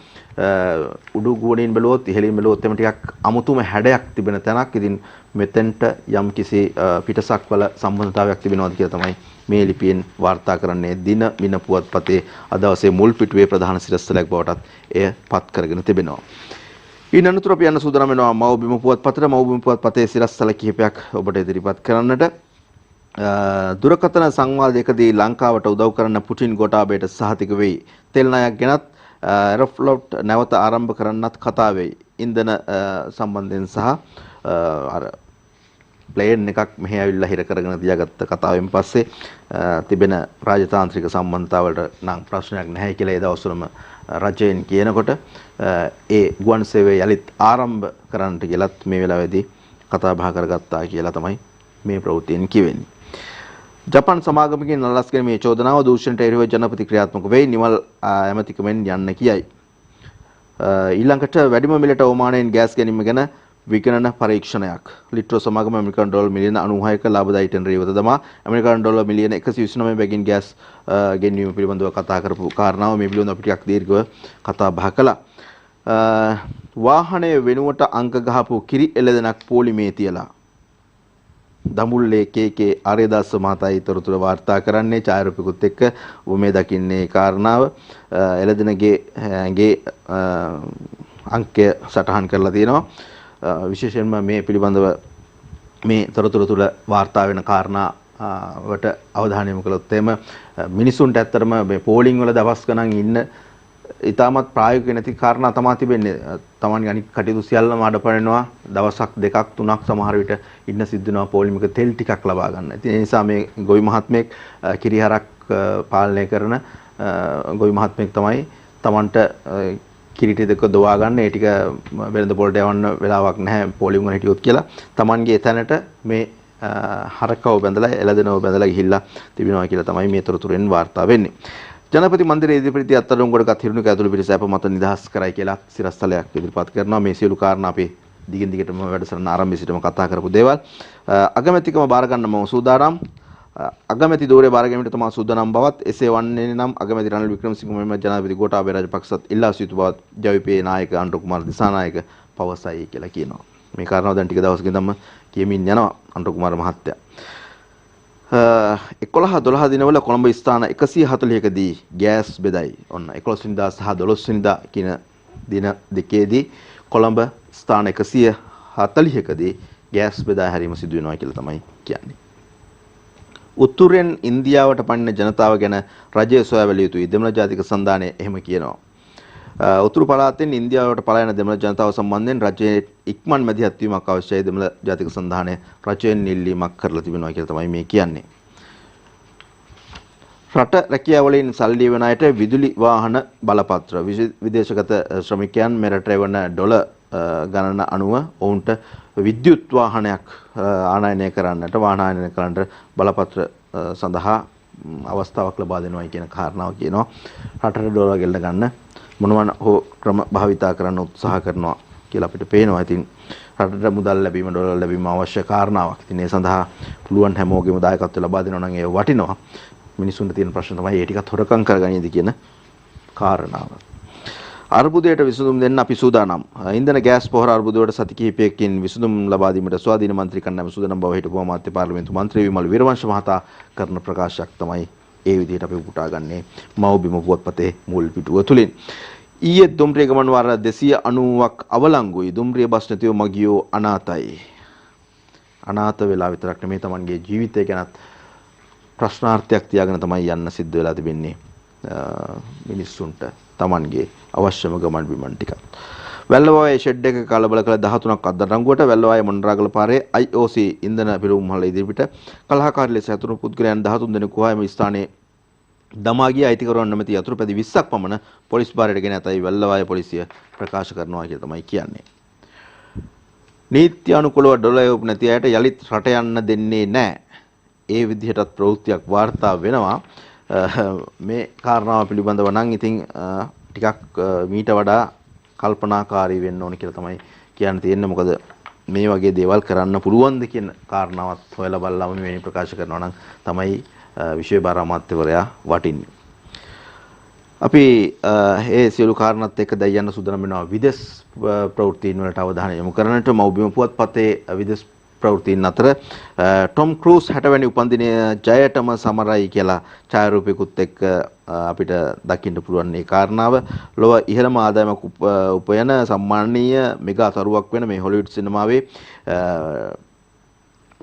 උඩු ගුවනින් බැලුවොත් ඉහළින් බැලුවොත් එම ටිකක් අමුතුම හැඩයක් තිබෙන තැනක්. ඉතින් මෙතෙන්ට යම් කිසි පිටසක්වල සම්බන්ධතාවයක් තිබෙනවාද කියලා තමයි මේ ලිපියෙන් වාර්තා කරන්නේ. දින මින පුවත්පතේ අද දවසේ මුල් පිටුවේ ප්‍රධාන සිරස්තලයක් බවටත් එය පත් කරගෙන තිබෙනවා. ඊන අනතුරු අපි යන සූදානම් වෙනවා මව්බිම පුවත්පතට. මව්බිම පුවත්පතේ සිරස්තල කිහිපයක් ඔබට ඉදිරිපත් කරන්නට. දුරකථන සංවාදයකදී ලංකාවට උදව් කරන පුටින් ගෝඨාභයට සහතික වෙයි. තෙල් ණයක් ගෙනත් එරොෆ්ලොට් නැවත ආරම්භ කරන්නත් කතා වෙයි. ඉන්ධන සම්බන්ධයෙන් සහ අර ප්ලේන් එකක් මෙහි ඇවිල්ලා හිර කරගෙන තියාගත්ත කතාවෙන් පස්සේ තිබෙන රාජතාන්ත්‍රික සම්බන්ධතාවලට නම් ප්‍රශ්නයක් නැහැ කියලා ඒ දවස්වලම රජයෙන් කියනකොට ඒ ගුවන් සේවය යලිත් ආරම්භ කරන්නට කියලත් මේ වෙලාවේදී කතා බහ කරගත්තා කියලා තමයි මේ ප්‍රවෘත්තියෙන් කියවෙන්නේ. ජපාන් සමාගමකින් නලස්ගෙන මේ චෝදනාව දූෂණයට එරෙහිව ජනපති ක්‍රියාත්මක වෙයි. නිමල් ඇමතිකමෙන් යන්න කියයි. ඊළඟට වැඩිම මිලට ඕමානයෙන් ගෑස් ගැනීම ගැන විගණන පරීක්ෂණයක්. ලිට්‍රෝ සමාගම ඇමරිකන් ඩොලර් මිලියන 96ක ලාභදායී ටෙන්ඩරය වෙත දමා ඇමරිකන් ඩොලර් මිලියන 129 බැගින් ගෑස් ගෙන්වීම පිළිබඳව කතා කරපු කාරණාව මේ පිළිබඳව අපි ටිකක් දීර්ඝව කතා බහ කළා. වාහනය වෙනුවට අංක ගහපු කිරි එළදෙනක් පොලිමේ තියලා දඹුල්ලේ කේ ආර්යදාස මහතායි තොරතුරු වාර්තා කරන්නේ ඡායාරූපිකුත් එක්ක ඔබ මේ දකින්නේ කාරණාව. එළදෙනගේ ඇඟේ අංකය සටහන් කරලා තියෙනවා. විශේෂයෙන්ම මේ පිළිබඳව මේ තොරතුරු තුල වාර්තා වෙන කාරණා වට අවධානය යොමු කළොත් එම මිනිසුන්ට ඇත්තටම මේ පෝලිං වල දවස් ගණන් ඉන්න ඊටමත් ප්‍රායෝගික නැති කාරණා තමයි තිබෙන්නේ. Tamanගේ අනිත් කටයුතු සියල්ලම අඩපණනවා. දවසක් දෙකක් තුනක් සමහර විට ඉන්න සිද්ධ වෙනවා පෝලිමක තෙල් ටිකක් ලබා ගන්න. ඉතින් ඒ නිසා මේ ගොවි මහත්මයෙක් කිරිහරක් පාලනය කරන ගොවි මහත්මයෙක් තමයි Tamanට කිරිටි දෙක දොවා ගන්න. ඒ ටික වෙළඳ පොළට යවන්න වෙලාවක් නැහැ පෝලිම වල හිටියොත් කියලා. Tamanගේ එතැනට මේ හරකව බැඳලා එළදෙනව බැඳලා ගිහිල්ලා තිබෙනවා කියලා තමයි මේ තොරතුරෙන් වාර්තා වෙන්නේ. ජනපති මන්දිරයේ ඉදිරිපිට අත්අඩංගුවටගත් හිරුණු කැතුළු පිරිස අප මත නිදහස් කරයි කියලා සිරස්තලයක් ඉදිරිපත් කරනවා. මේ සියලු කාරණා අපි දිගින් දිගටම වැඩසටහන ආරම්භයේ සිටම කතා කරපු දේවල්. අගමැතිකම බාර ගන්න මම සූදානම්. අගමැති ධූරය බාර ගැනීමට තමා සූදානම් බවත් එසේ වන්නේ නම් අගමැති රනිල් වික්‍රමසිංහ මෙම ජනාධිපති ගෝඨාභය රාජපක්ෂත් ඉල්ලා සිටු බවත් ජවිපේ නායක අනුර කුමාර දිසානායක පවසයි කියලා කියනවා. මේ කාරණාව දැන් ටික දවසකින් තමයි කියමින් යනවා අනුර කුමාර මහත්තයා. 11-12 දිනවල කොළඹ ස්ථාන 140කදී ගෑස් බෙදයි. ඔන්න 11 වෙනිදා සහ 12 වෙනිදා කියන දින දෙකේදී කොළඹ ස්ථාන 140කදී ගෑස් බෙදා හැරීම සිදු වෙනවා කියලා තමයි කියන්නේ. උතුරෙන් ඉන්දියාවට පනින ජනතාව ගැන රජය සොයා බැලිය යුතුයි. දෙමළ ජාතික සන්ධානය එහෙම කියනවා. උතුරු පළාතෙන් ඉන්දියාවට පලායන දෙමළ ජනතාව සම්බන්ධයෙන් රජයේ ඉක්මන් මැදිහත් වීමක් අවශ්‍යයි. දෙමළ ජාතික සන්ධානය රජයෙන් ඉල්ලීමක් කරලා තිබෙනවා කියලා තමයි මේ කියන්නේ. රට රැකියාවලින් සල්ලි වෙන අයට විදුලි වාහන බලපත්‍ර විදේශගත ශ්‍රමිකයන් මෙරට එවන ඩොලර් ගණන අනුව ඔවුන්ට විද්‍යුත් වාහනයක් ආනයනය කරන්නට වාහනායනය කරන්නට බලපත්‍ර සඳහා අවස්ථාවක් ලබා දෙනවා කියන කාරණාව කියනවා. රටට ඩොලර් ගෙල්ල ගන්න මොනවා හෝ ක්‍රම භාවිතා කරන්න උත්සාහ කරනවා කියලා අපිට පේනවා. ඉතින් රටට මුදල් ලැබීම ඩොලර් ලැබීම අවශ්‍ය කාරණාවක්. ඉතින් ඒ සඳහා පුළුවන් හැමෝගෙම දායකත්වය ලබා දෙනවා නම් ඒ වටිනවා. මිනිසුන්ට තියෙන ප්‍රශ්න තමයි ඒ ටිකත් හොරකම් කරගනියද කියන කාරණාව. අර්බුදයට විසඳුම් දෙන්න අපි සූදානම්. ඉන්ධන ගෑස් පොහොර අර්බුදයට සති කිහිපයකින් විසඳුම් ලබා දීමට ස්වාධීන මන්ත්‍රී කණ්ඩායම සූදානම් බව හිටපු අමාත්‍ය පාර්ලිමේන්තු මන්ත්‍රී විමල් වීරවංශ මහතා කරන ප්‍රකාශයක් තමයි ඒ විදිහට අපි උපුටා ගන්නේ මව්බිම පුවත්පතේ මුල් පිටුව තුලින්. ඊයේ දුම්රිය ගමන් වාර 290ක් අවලංගුයි. දුම්රිය බස් නැතිව මගියෝ අනාතයි. අනාත වෙලා විතරක් නෙමෙයි Tamanගේ ජීවිතය ගැනත් ප්‍රශ්නාර්ථයක් තියාගෙන තමයි යන්න සිද්ධ වෙලා තිබෙන්නේ මිනිස්සුන්ට Tamanගේ අවශ්‍යම ගමන් බිමන් ටික. වැල්ලවායේ ෂෙඩ් එක කලබල කළ 13ක් අත්අඩංගුවට වැල්ලවායේ මොණරාගල පාරේ IOC ඉන්ධන පිරුම්හල ඉදිරිපිට කලහකාරී ලෙස හතුරු පුද්ගලයන් 13 දෙනෙකු වහාම ස්ථානයේ දමා ගිය අයිතිකරුවන් නැමැති යතුරුපැදි 20ක් පමණ පොලිස් බාරයට ගෙන ඇතයි වැල්ලවායේ පොලිසිය ප්‍රකාශ කරනවා කියලා තමයි කියන්නේ. නීත්‍ය අනුකූලව ඩොලර් යොප් නැති අයට යලිත් රට යන්න දෙන්නේ නැහැ. ඒ විදිහටත් ප්‍රවෘත්තියක් වාර්තා වෙනවා. මේ කාරණාව පිළිබඳව නම් ඉතින් ටිකක් මීට වඩා කල්පනාකාරී වෙන්න ඕන කියලා තමයි කියන්න තියෙන්නේ. මොකද මේ වගේ දේවල් කරන්න පුළුවන්ද කියන කාරණාවත් හොයලා බලලාම මේ ප්‍රකාශ කරනවා නම් තමයි විශේෂ බාර අමාත්‍යවරයා වටින්නේ. අපි ඒ සියලු කාරණාත් එක්ක දැන් යන සූදානම් වෙනවා විදේශ ප්‍රවෘත්තීන් වලට අවධානය යොමු කරන්නට. මව්බිම පුවත්පතේ විදේශ ප්‍රවෘත්තීන් අතර ටොම් ක්‍රූස් 60 වැනි උපන්දිනය ජයටම සමරයි කියලා ඡායාරූපයකුත් එක්ක අපිට දකින්න පුළුවන් මේ කාරණාව. ලොව ඉහළම ආදායමක් උපයන සම්මානීය මෙගා තරුවක් වෙන මේ හොලිවුඩ් සිනමාවේ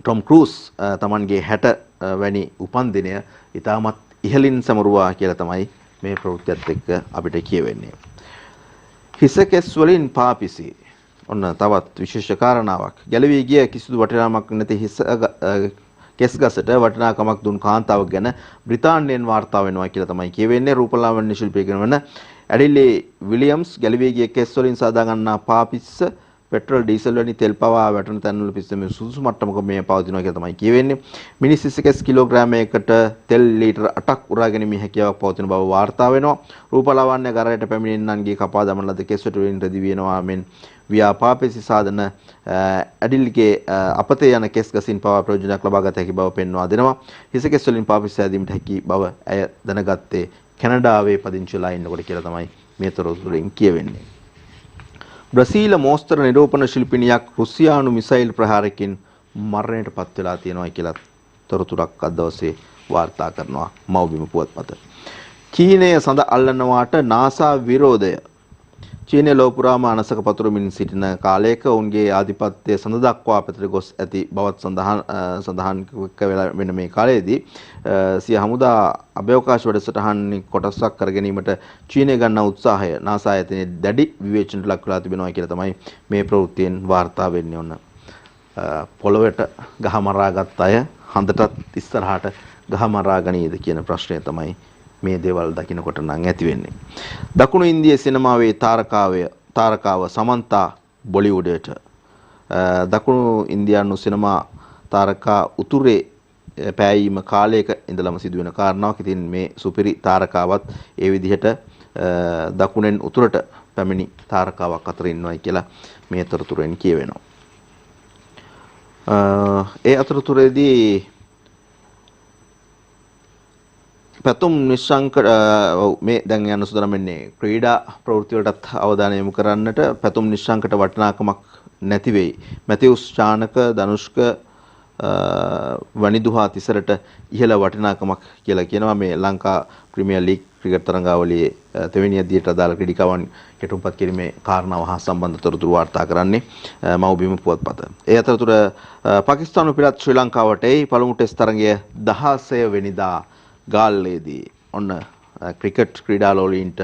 ටොම් ක්‍රූස් තමන්ගේ 60 වැනි උපන්දිනය ඉතාමත් ඉහළින් සමරුවා කියලා තමයි මේ ප්‍රවෘත්තියත් එක්ක අපිට කියවෙන්නේ. හිසකෙස් වලින් පාපිසි. ඔන්න තවත් විශේෂ කාරණාවක්. ගැලවී ගිය කිසිදු වටිනාකමක් නැති හිස කෙස් ගසට වටිනාකමක් දුන් කාන්තාවක් ගැන බ්‍රිතාන්‍යයෙන් වාර්තා වෙනවා කියලා තමයි කියවෙන්නේ. රූපලාවන්‍ය ශිල්පියෙක් වන ඇඩිලි විලියම්ස් ගැලවී ගිය කෙස් වලින් සාදා ගන්නා පාපිස්ස පෙට්‍රල් ඩීසල් වැනි තෙල් පවා වැටෙන තැන්වල පිස්සෙම සුදුසු මට්ටමක මේ පවතිනවා කියලා තමයි කියවෙන්නේ. මිනිස් 21 කිලෝග්‍රෑමයකට තෙල් ලීටර 8ක් උරා ගැනීමේ හැකියාවක් පවතින බව වාර්තා වෙනවා. රූපලාවන්‍ය ගරයට පැමිණෙන්නන්ගේ කපා දමන ලද කෙස් වලින් රෙදි වෙනවා මෙන් ව්‍යාපාපේසි සාධන ඇඩිල්ගේ අපතේ යන කෙස් ගසින් පවා ප්‍රයෝජනයක් ලබා ගත හැකි බව පෙන්වා දෙනවා. හිස කෙස් වලින් පාපිසි සෑදීමට හැකි බව ඇය දැනගත්තේ කැනඩාවේ පදිංචිලා ඉන්නකොට කියලා තමයි මේ තොරතුරින් කියවෙන්නේ. බ්‍රසීල මෝස්තර නිරූපණ ශිල්පිනියක් රුසියානු මිසයිල් ප්‍රහාරකින් මරණයට පත් වෙලා තියෙනවා කියලා තොරතුරක් අද දවසේ වාර්තා කරනවා මව්බිම පුවත්පත. චීනය සඳ අල්ලනවාට නාසා විරෝධය. චීනය ලොව පුරාම අනසක පතුරමින් සිටින කාලයක ඔවුන්ගේ ආධිපත්‍යය සඳ දක්වා පැතිර ගොස් ඇති බවත් සඳහන් වෙලා වෙන මේ කාලයේදී සිය හමුදා අභ්‍යවකාශ වැඩසටහන් කොටසක් කර ගැනීමට චීනය ගන්නා උත්සාහය නාසා ආයතනයේ දැඩි විවේචනයට ලක් වෙලා තිබෙනවා කියලා තමයි මේ ප්‍රවෘත්තියෙන් වාර්තා වෙන්නේ. ඔන්න පොළොවට ගහමරාගත් අය හඳටත් ඉස්සරහට ගහමරා ගනීද කියන ප්‍රශ්නය තමයි මේ දේවල් දකින්නකොට නම් ඇති වෙන්නේ. දකුණු ඉන්දිය සිනමාවේ තාරකාව සමන්තා බොලිවුඩයට දකුණු ඉන්දියානු සිනමා තාරකා උතුරේ පෑයීම කාලයක ඉඳලම සිදුවෙන කාරණාවක්. ඉතින් මේ සුපිරි තාරකාවත් ඒ විදිහට දකුණෙන් උතුරට පැමිණි තාරකාවක් අතර ඉන්නවයි කියලා මේ තොරතුරෙන් කියවෙනවා. ඒ අතරතුරේදී පැතුම් නිශ්ශංක මේ දැන් යන සුදරම් වෙන්නේ ක්‍රීඩා ප්‍රවෘත්ති වලටත් අවධානය යොමු කරන්නට. පැතුම් නිශ්ශංකට වටිනාකමක් නැති වෙයි. මැතිවුස් චානක ධනුෂ්ක වනිදුහා තිසරට ඉහළ වටිනාකමක් කියලා කියනවා. මේ ලංකා ප්‍රීමියර් ලීග් ක්‍රිකට් තරඟාවලියේ තෙවැනි අදියට අදාළ ක්‍රීඩිකාවන් කෙටුම්පත් කිරීමේ කාරණාව හා සම්බන්ධ තොරතුරු වාර්තා කරන්නේ මව්බිම පුවත්පත. ඒ අතරතුර පාකිස්තානු පිටත් ශ්‍රී ලංකාවට එයි පළමු ටෙස්ට් තරඟය 16 වෙනිදා ගාල්ලේදී ඔන්න ක්‍රිකට් ක්‍රීඩාලෝලීන්ට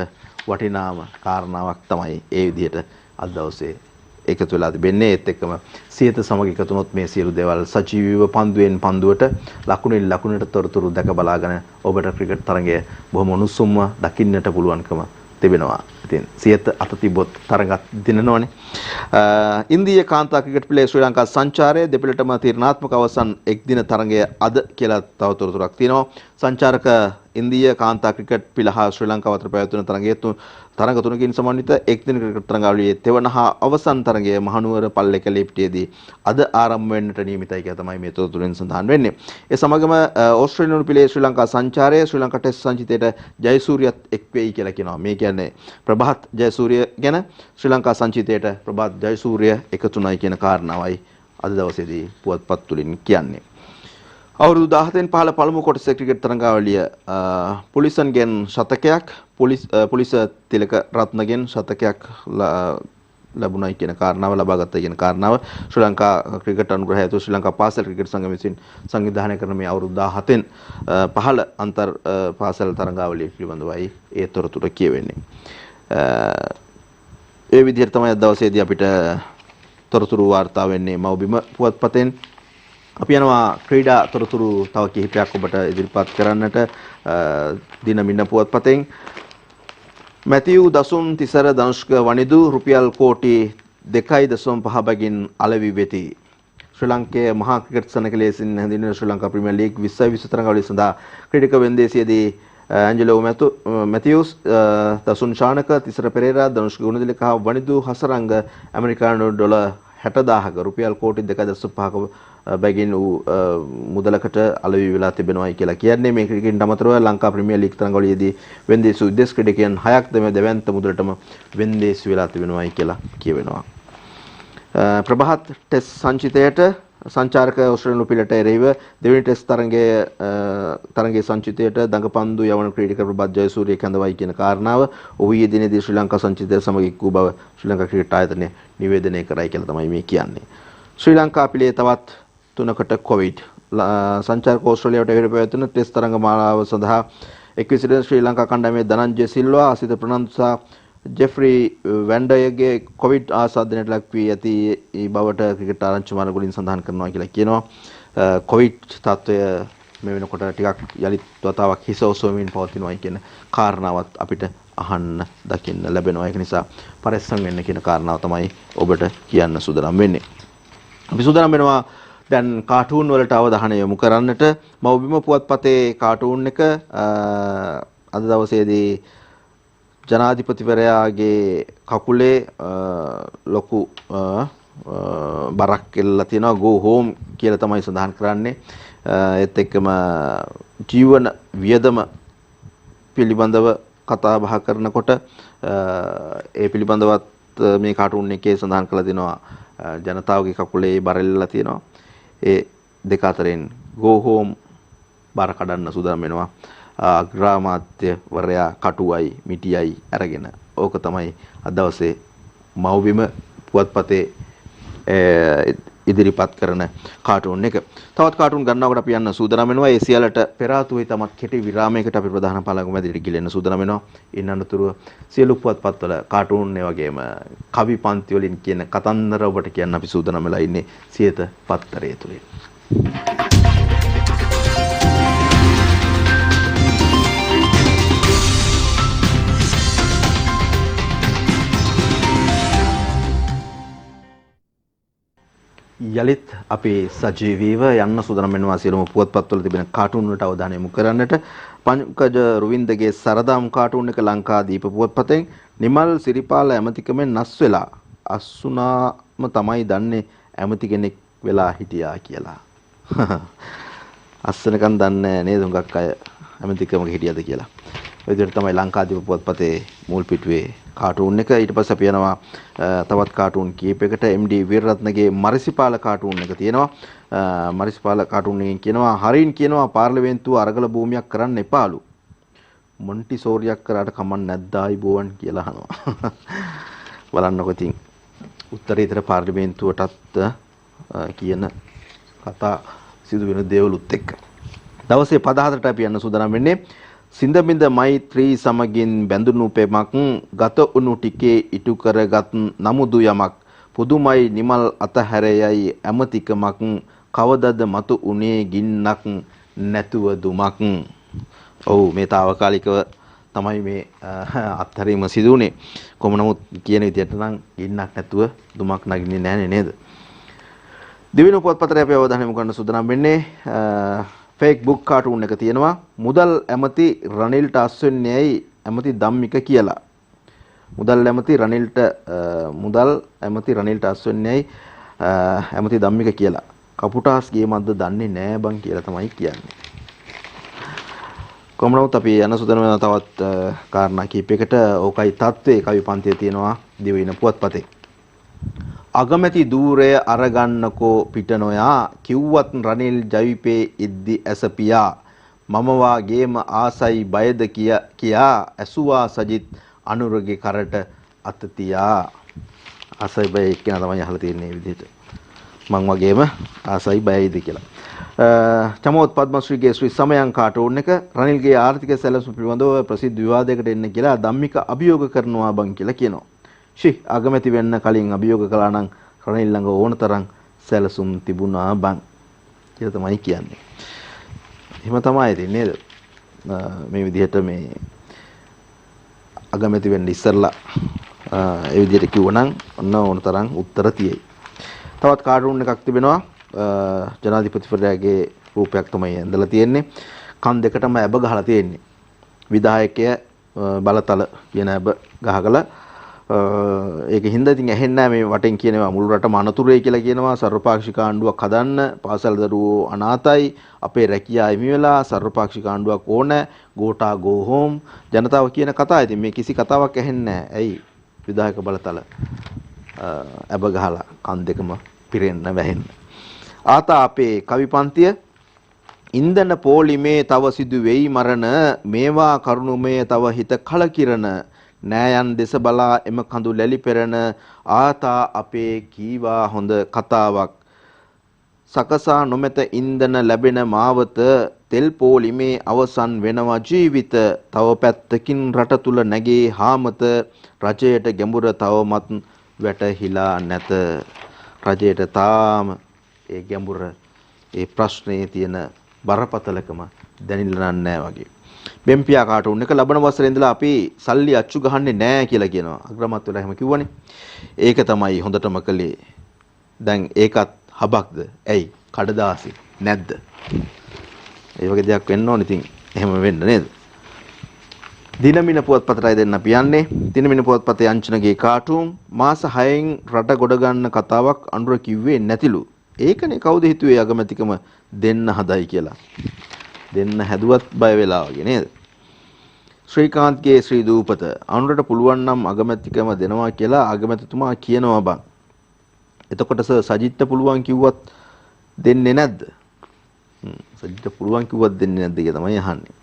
වටිනාම කාරණාවක් තමයි ඒ විදිහට අද දවසේ එකතු වෙලා තිබෙන්නේ. ඒත් එක්කම සියත සමග එකතු වුණොත් මේ සියලු දේවල් සජීවීව පන්දුවෙන් පන්දුවට ලකුණෙන් ලකුණට තොරතුරු දැක බලාගෙන ඔබට ක්‍රිකට් තරඟය බොහොම උණුසුම්ව දකින්නට පුළුවන්කම තිබෙනවා. ඉතින් සියත අත තිබොත් තරඟත් දිනනවනේ. ඉන්දීය කාන්තා ක්‍රිකට් පිළේ ශ්‍රී ලංකා සංචාරය දෙපළටම තීරණාත්මක අවසන් එක්දින තරඟය අද කියලා තව තොරතුරක් තියෙනවා. සංචාරක ඉන්දීය කාන්තා ක්‍රිකට් පිළ හා ශ්‍රී ලංකාව අතර පැවැත්වෙන තරඟ තුනකින් සමන්විත එක්දින ක්‍රිකට් තරඟාවලියේ තෙවන හා අවසන් තරඟය මහනුවර පල්ලේකැලේ පිටියේදී අද ආරම්භ වෙන්නට නියමිතයි කියලා තමයි මේ තොරතුරෙන් සඳහන් වෙන්නේ. ඒ සමගම ඕස්ට්‍රේලියානු පිළේ ශ්‍රී ලංකා සංචාරය ශ්‍රී ලංකා ටෙස්ට් සංචිතයට ජයසූරියත් එක් වෙයි කියලා කියනවා. මේ කියන්නේ ප්‍රභාත් ජයසූරිය ගැන ශ්‍රී ලංකා සංචිතයට ප්‍රභාත් ජයසූරිය එකතුණයි කියන කාරණාවයි අද දවසේදී පුවත්පත් තුලින් කියන්නේ. අවුරුදු 17න් පහළ පළමු කොටස ක්‍රිකට් තරඟාවලිය පුලිසන්ගෙන් ශතකයක් පුලිස තිලක රත්නගෙන් ශතකයක් ලැබුණයි කියන කාරණාව ලබාගත්තයි කියන කාරණාව ශ්‍රී ලංකා ක්‍රිකට් අනුග්‍රහය ඇතුළු ශ්‍රී ලංකා පාසල් ක්‍රිකට් සංගම විසින් සංවිධානය කරන මේ අවුරුදු 17න් පහළ අන්තර් පාසල් තරඟාවලිය පිළිබඳවයි ඒ තොරතුර කියවෙන්නේ. ඒ විදිහට තමයි අද දවසේදී අපිට තොරතුරු වාර්තා වෙන්නේ මව්බිම පුවත්පතෙන්. අපි යනවා ක්‍රීඩා තොරතුරු තව කිහිපයක් ඔබට ඉදිරිපත් කරන්නට දිනමින්න පුවත්පතෙන්. මැතිව් දසුන් තිසර ධනුෂ්ක වනිදු රුපියල් කෝටි 2.5 බැගින් අලෙවි වෙති. ශ්‍රී ලංකේ මහා ක්‍රිකට් සනකලේසින් හැඳින්වෙන ශ්‍රී ලංකා ප්‍රීමියර් ලීග් 2020 තරඟාවලිය සඳහා ක්‍රීඩක වෙන්දේසියේදී ඇන්ජලෝ මැතිව්ස් දසුන් ශානක තිසර පෙරේරා ධනුෂ්ක ගුණතිලක හා වනිදු හසරංග ඇමරිකානු ඩොලර් 60,000ක රුපියල් කෝටි 2.5ක බැගින් මුදලකට අලෙවි වෙලා තිබෙනවායි කියලා කියන්නේ. මේ ක්‍රිකට් අමතරව ලංකා ප්‍රීමියර් ලීග් තරඟවලදී වෙන්දේසි විදේශ ක්‍රීඩකයන් 6ක් දෙවැන්ත මුදලටම වෙන්දේසි වෙලා තිබෙනවායි කියලා කියවෙනවා. ප්‍රභාත් ටෙස්ට් සංචිතයට සංචාරක ඕස්ට්‍රේලියානු පිළට එරෙහිව දෙවෙනි ටෙස්ට් තරඟයේ සංචිතයට දඟපන්දු යවන ක්‍රීඩක ප්‍රභාත් ජයසූරිය කැඳවයි කියන කාරණාව ඔහු ඊයේ දිනේදී ශ්‍රී ලංකා සංචිතය සමග එක් වූ බව ශ්‍රී ලංකා ක්‍රිකට් ආයතනය නිවේදනය කරයි කියලා තමයි මේ කියන්නේ. ශ්‍රී ලංකා පිළේ තවත් 3කට කොවිඩ් සංචාරක ඕස්ට්‍රේලියාවට එරෙහිව පැවැත්වෙන ටෙස්ට් තරඟ මාලාව සඳහා එක් වී සිටින ශ්‍රී ලංකා කණ්ඩායමේ ධනංජය සිල්වා අසිත ප්‍රනන්දු සහ ජෙෆ්රි වැන්ඩයගේ කොවිඩ් ආසාදනයට ලක් වී ඇති බවට ක්‍රිකට් ආරංචි මාර්ගවලින් සඳහන් කරනවා කියලා කියනවා. කොවිඩ් තත්ත්වය මේ වෙනකොට ටිකක් යලිත් වතාවක් හිස ඔසවමින් පවතිනවායි කියන කාරණාවත් අපිට අහන්න දකින්න ලැබෙනවා. ඒක නිසා පරිස්සම් වෙන්න කියන කාරණාව තමයි ඔබට කියන්න සූදානම් වෙන්නේ. අපි සූදානම් වෙනවා දැන් කාටූන් වලට අවධානය යොමු කරන්නට. මව්බිම පුවත්පතේ කාටූන් එක අද දවසේදී ජනාධිපතිවරයාගේ කකුලේ ලොකු බරක් එල්ලලා තියෙනවා. go home කියලා තමයි සඳහන් කරන්නේ. ඒත් එක්කම ජීවන වියදම පිළිබඳව කතා බහ කරනකොට ඒ පිළිබඳවත් මේ කාටූන් එකේ සඳහන් කරලා දෙනවා ජනතාවගේ කකුලේ බර එල්ලලා තියෙනවා. ඒ දෙක අතරින් go home බර කඩන්න සූදානම් වෙනවා අග්‍රාමාත්‍යවරයා කටුවයි මිටියයි අරගෙන ඕක තමයි අද දවසේ මව්බිම පුවත්පතේ ඉදිරිපත් කරන කාටුන් එක. තවත් කාටුන් ගන්නවකට අපි යන්න සූදානම් වෙනවා. ඒ සියල්ලට පෙර ආතුවේ තමත් කෙටි විරාමයකට අපි ප්‍රධාන පාලක මැදිරියට ගිලෙන්න සූදානම් වෙනවා. ඉන්න අනතුරුව සියලු පුවත්පත්වල කාටුන් ඒ වගේම කවි පන්ති වලින් කියන කතන්දර ඔබට කියන්න අපි සූදානම් වෙලා ඉන්නේ සියත පත්තරය තුලින්. යලිත් අපි සජීවීව යන්න සූදානම් වෙනවා සියලුම පුවත්පත්වල තිබෙන කාටුන් වලට අවධානය යොමු කරන්නට. පංකජ රුවින්දගේ සරදාම් කාටුන් එක ලංකාදීප පුවත්පතෙන් නිමල් සිරිපාල ඇමතිකමෙන් නැස් වෙලා අස්සුනාම තමයි දන්නේ ඇමති කෙනෙක් වෙලා හිටියා කියලා. අස්සනකන් දන්නේ නේද හුඟක් අය ඇමතිකමක හිටියද කියලා. ඔය විදිහට තමයි ලංකාදීප පුවත්පතේ මුල් පිටුවේ කාටුන් එක. ඊට පස්සේ අපි යනවා තවත් කාටුන් කීපයකට. MD වීරරත්නගේ මරිසිපාල කාටුන් එක තියෙනවා. මරිසිපාල කාටුන් එකෙන් කියනවා හරින් කියනවා පාර්ලිමේන්තුව අරගල භූමියක් කරන්න එපාලු. මොන්ටිසෝරියක් කරාට කමක් නැද්දායි බෝවන් කියලා අහනවා. බලන්නකො ඉතින් උත්තරීතර පාර්ලිමේන්තුවටත් කියන කතා සිදු වෙන දේවලුත් එක්ක. දවසේ පද 4ට අපි යන්න සූදානම් වෙන්නේ. සිඳමිඳ මෛත්‍රී සමගින් බැඳුණු පෙමක් ගත උණු ටිකේ ඉටු කරගත් නමුදු යමක් පුදුමයි නිමල් අතහැරයයි ඇමතිකමක් කවදද මතු උනේ ගින්නක් නැතුව දුමක්. ඔව් මේ తాවකාලිකව තමයි මේ අත්හැරීම සිදු වුනේ. කොහොම නමුත් කියන විදිහට නම් ගින්නක් නැතුව දුමක් නගින්නේ නැහැ නේද? දිවිනු පොත්පතේ අපි අවධානය යොමු කරන්න සූදානම් වෙන්නේ ෆේක් බුක් කාටුන් එක තියෙනවා. මුදල් ඇමති රනිල්ට අස්වෙන්නේයි ඇමති ධම්මික කියලා. මුදල් ඇමති රනිල්ට අස්වෙන්නේයි ඇමති ධම්මික කියලා. කපුටාස් ගේමක්ද දන්නේ නෑ බං කියලා තමයි කියන්නේ. කොහොම නමුත් අපි යන සූදානම් වෙන තවත් කාරණා කීපයකට ඕකයි තත්ත්වයේ කවි පන්තියේ තියෙනවා දිවින පුවත්පතේ. අගමැති ධූරය අරගන්නකෝ පිට නොයා කිව්වත් රනිල් ජවිපේ ඉද්දි ඇසපියා මම වාගේම ආසයි බයද කියා ඇසුවා සජිත් අනුරගේ කරට අත තියා. ආසයි බය කියන තමයි අහලා තියෙන්නේ මේ විදිහට. මං වගේම ආසයි බයයිද කියලා. චමෝත් පද්මශ්‍රීගේ ශ්‍රී සමයන් කාටුන් එක රනිල්ගේ ආර්ථික සැලසුම් පිළිබඳව ප්‍රසිද්ධ විවාදයකට එන්න කියලා ධම්මික අභියෝග කරනවා බං කියලා කියනවා. අගමැති වෙන්න කලින් අභියෝග කළා නම් රනිල් ළඟ ඕන තරම් සැලසුම් තිබුණා බං කියලා තමයි කියන්නේ. එහෙම තමයි ඉතින් නේද? මේ විදිහට මේ අගමැති වෙන්න ඉස්සෙල්ලා ඒ විදිහට කිව්වනම් ඔන්න ඕන තරම් උත්තර තියෙයි. තවත් කාටුන් එකක් තිබෙනවා. ජනාධිපතිවරයාගේ රූපයක් තමයි ඇඳලා තියෙන්නේ. කන් දෙකටම ඇබ ගහලා තියෙන්නේ. විධායකය බලතල කියන ඇබ ගහකලා ඒක හින්දා ඉතින් ඇහෙන්නේ නැහැ මේ වටෙන් කියනවා මුළු රටම අනතුරුයි කියලා කියනවා. සර්වපාක්ෂික ආණ්ඩුවක් හදන්න, පාසල් දරුවෝ අනාතයි, අපේ රැකියාව හිමි වෙලා සර්වපාක්ෂික ආණ්ඩුවක් ඕන, ගෝටා ගෝ හෝම් ජනතාව කියන කතාව. ඉතින් මේ කිසි කතාවක් ඇහෙන්නේ නැහැ. ඇයි? විධායක බලතල ඇබ ගහලා කන් දෙකම පිරෙන්න වැහෙන්න. ආතා අපේ කවි පන්තිය ඉන්දන පොලිමේ තව සිදු වෙයි මරණ මේවා කරුණුමේ තව හිත කලකිරණ නෑයන් දෙස බලා එම කඳු ලැලි පෙරණ ආතා අපේ කීවා හොඳ කතාවක් සකසා නොමැත ඉන්දන ලැබෙන මාවත තෙල් පොලිමේ අවසන් වෙනවා ජීවිත තව පැත්තකින් රට තුල නැගේ හාමත රජයට ගැඹුර තවමත් වැටහිලා නැත. රජයට තාම ඒ ගැඹුර ඒ ප්‍රශ්නේ තියෙන බරපතලකම දැනෙලා නැහැ වගේ. බෙම්පියා කාටුන් එක ලබන වසරේ ඉඳලා අපි සල්ලි අච්චු ගහන්නේ නැහැ කියලා කියනවා. අග්‍රාමාත්‍ය වෙලා එහෙම කිව්වනේ. ඒක තමයි හොඳටම කළේ. දැන් ඒකත් හබක්ද? ඇයි? කඩදාසි නැද්ද? ඒ වගේ දෙයක් වෙන්න ඕනේ. ඉතින් එහෙම වෙන්න නේද? දිනමින පුවත්පතටයි දෙන්න අපි යන්නේ. දිනමින පුවත්පතේ අංචනගේ කාටුන් මාස 6න් රට ගොඩ ගන්න කතාවක් අනුර කිව්වේ නැතිලු. ඒකනේ කවුද හිතුවේ අගමැතිකම දෙන්න හදයි කියලා. දෙන්න හැදුවත් බය වෙලා වගේ නේද? ශ්‍රීකාන්ත්ගේ ශ්‍රී දූපත අනුරට පුළුවන් නම් අගමැතිකම දෙනවා කියලා අගමැතිතුමා කියනවා බං. එතකොට සජිත්ට පුළුවන් කිව්වත් දෙන්නේ නැද්ද? සජිත්ට පුළුවන් කිව්වත් දෙන්නේ නැද්ද කියලා තමයි අහන්නේ.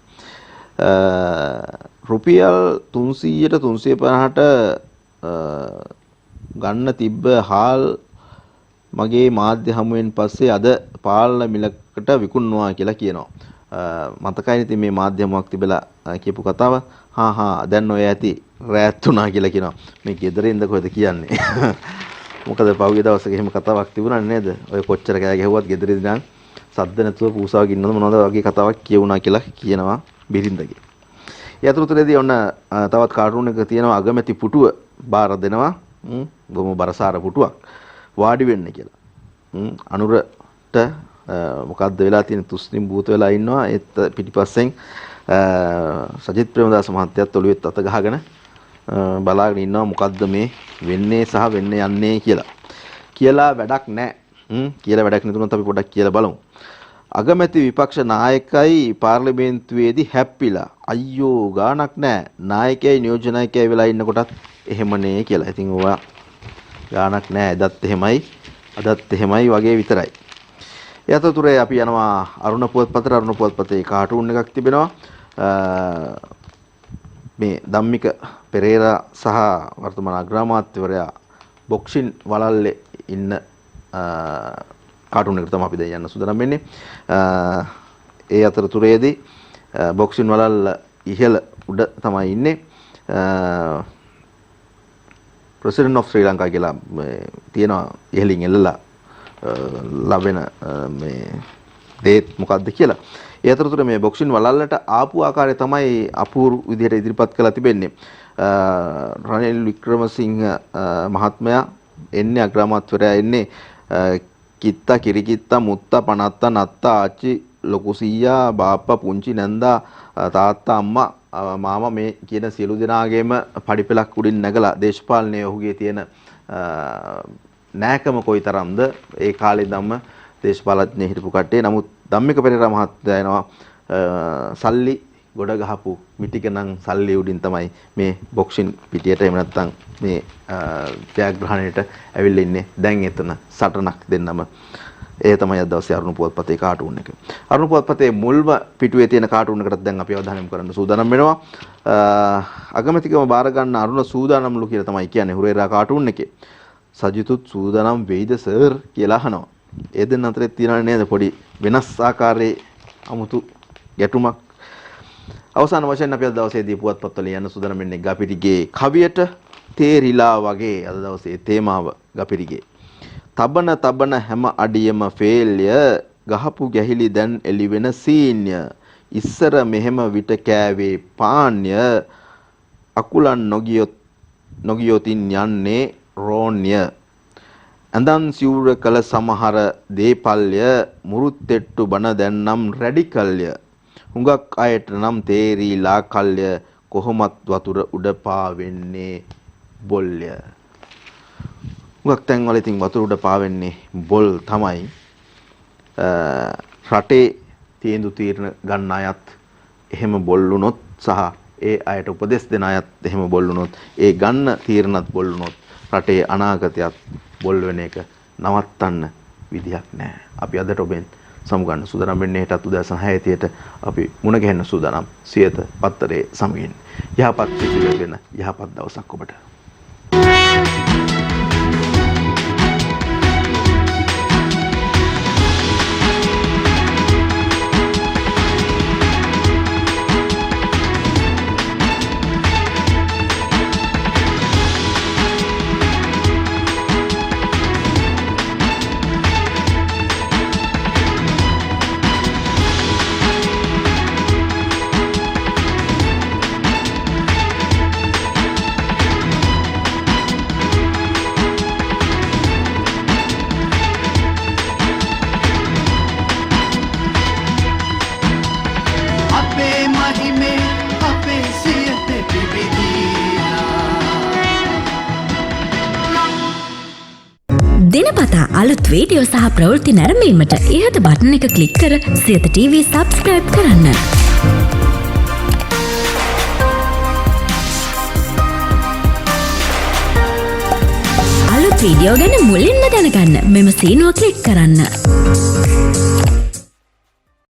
රුපියල් 300ට 350ට ගන්න තිබ්බ හාල් මගේ මාධ්‍ය හමුවෙන් පස්සේ අද පාලන මිලකට විකුණනවා කියලා කියනවා. මතකයි ඉතින් මේ මාධ්‍ය හමුවක් තිබලා කියපු කතාව. දැන් ඔය ඇති රෑත් උනා කියලා කියනවා. මේ ගෙදරින්ද කොහෙද කියන්නේ? මොකද පහුගිය දවසක එහෙම කතාවක් තිබුණා නේද? ඔය කොච්චර කෑ ගැහුවත් ගෙදරින්ද නම් සද්ද නැතුව පූසාවක ඉන්නවද මොනවද වගේ කතාවක් කියුණා කියලා කියනවා බිරින්දගේ. ඒ අතරතුරේදී ඔන්න තවත් කාටුන් එක තියෙනවා අගමැති පුටුව බාර දෙනවා. බොහොම බරසාර පුටුවක් වාඩි වෙන්න කියලා. අනුරට මොකද්ද වෙලා තියෙන තුස්ලිම් භූත වෙලා ඉන්නවා. ඒත් පිටිපස්සෙන් සජිත් ප්‍රේමදාස මහත්තයාත් ඔළුවෙත් අත ගහගෙන බලාගෙන ඉන්නවා මොකද්ද මේ වෙන්නේ සහ වෙන්න යන්නේ කියලා වැඩක් නැහැ. කියලා වැඩක් නැතුනොත් අපි පොඩ්ඩක් කියලා බලමු. අගමැති විපක්ෂ නායකයි පාර්ලිමේන්තුවේදී හැප්පිලා අයියෝ ගාණක් නැහැ. නායකයයි නියෝජනයකයි වෙලා ඉන්නකොටත් එහෙමනේ කියලා. ඉතින් ඔයා ගාණක් නැහැ. එදත් එහෙමයි අදත් එහෙමයි වගේ විතරයි. ඒ අතරතුරේ අපි යනවා අරුණ පුවත්පතට. අරුණ පුවත්පතේ කාටුන් එකක් තිබෙනවා. මේ ධම්මික පෙරේරා සහ වර්තමාන අග්‍රාමාත්‍යවරයා බොක්සින් වලල්ලේ ඉන්න කාටුන් එකට තමයි අපි දැන් යන්න සූදානම් වෙන්නේ. ඒ අතරතුරේදී බොක්සින් වලල්ල ඉහළ උඩ තමයි ඉන්නේ. ප්‍රෙසිඩන්ට් ඔෆ් ශ්‍රී ලංකා කියලා තියෙනවා ඉහළින් එල්ලලා ලැබෙන මේ දේත් මොකද්ද කියලා. ඒ අතරතුර මේ බොක්සින් වලල්ලට ආපු ආකාරය තමයි අපූර්ව විදිහට ඉදිරිපත් කරලා තිබෙන්නේ. රනිල් වික්‍රමසිංහ මහත්මයා එන්නේ අග්‍රාමාත්‍යවරයා එන්නේ කිත්තා කිරිකිත්තා මුත්තා පනත්තා නත්තා ආච්චි ලොකු සීයා බාප්පා පුංචි නැන්දා තාත්තා අම්මා මාමා මේ කියන සියලු දෙනාගේම පඩිපෙලක් උඩින් නැගලා දේශපාලනයේ ඔහුගේ තියෙන නෑකම කොයිතරම්ද ඒ කාලේ ධම්ම දේශපාලඥයෙ හිටපු කට්ටිය. නමුත් ධම්මික පෙරේරා මහත්තයා එනවා සල්ලි ගොඩ ගහපු මිටිකනම් සල්ලි උඩින් තමයි මේ බොක්සින් පිටියට එහෙම නැත්නම් මේ ජයග්‍රහණයට ඇවිල්ලා ඉන්නේ. දැන් එතන සටනක් දෙන්නම ඒ තමයි අද දවසේ අරුණ පුවත්පතේ කාටුන් එක. අරුණ පුවත්පතේ මුල්ම පිටුවේ තියෙන කාටුන් එකකට දැන් අපි අවධානය යොමු කරන්න සූදානම් වෙනවා. අගමැතිකම බාර ගන්න අරුණ සූදානම්ලු කියලා තමයි කියන්නේ හුරේරා කාටුන් එකේ. සජිතුත් සූදානම් වෙයිද සර් කියලා අහනවා. ඒ දෙන්න අතරේ තියෙනවා නේද පොඩි වෙනස් ආකාරයේ අමුතු ගැටුමක්. අවසාන වශයෙන් අපි අද දවසේදී පුවත්පත්වල යන සූදානම් වෙන්නේ ගපිරිගේ කවියට තේරිලා වගේ. අද දවසේ තේමාව ගපිරිගේ. තබන හැම අඩියම ෆේල්ය ගහපු ගැහිලි දැන් එලි වෙන සීන්ය ඉස්සර මෙහෙම විට කෑවේ පාන්‍ය අකුලන් නොගියොතින් යන්නේ රෝන්‍ය ඇඳන් සිවුර කළ සමහර දේපල්ය මුරුත්තෙට්ටු බන දැන්නම් රැඩිකල්ය හුඟක් අයට නම් තේරීලා කල්ය කොහොමත් වතුර උඩ පාවෙන්නේ බොල්ය. හුඟක් තැන්වල ඉතින් වතුර උඩ පාවෙන්නේ බොල් තමයි. රටේ තීන්දුව తీරන ගන්න අයත් එහෙම බොල් වුණොත් සහ ඒ අයට උපදෙස් දෙන අයත් එහෙම බොල් වුණොත් ඒ ගන්න තීරණත් බොල් වුණොත් රටේ අනාගතයත් බොල් වෙන එක නවත්තන්න විදියක් නැහැ. අපි අදට ඔබෙන් සමුගන්න සූදානම් වෙන්නේ හෙටත් උදෑසන 6:30ට අපි මුණ ගැහෙන්න සූදානම් සියත පත්තරේ සමගින්. යහපත් පිළිවෙල වෙන යහපත් දවසක් ඔබට. දිනපතා අලුත් වීඩියෝ සහ ප්‍රවෘත්ති නැරඹීමට ඉහත බටන් එක ක්ලික් කර සියත TV සබ්ස්ක්‍රයිබ් කරන්න. අලුත් වීඩියෝ ගැන මුලින්ම දැනගන්න මෙම සීනුව ක්ලික් කරන්න.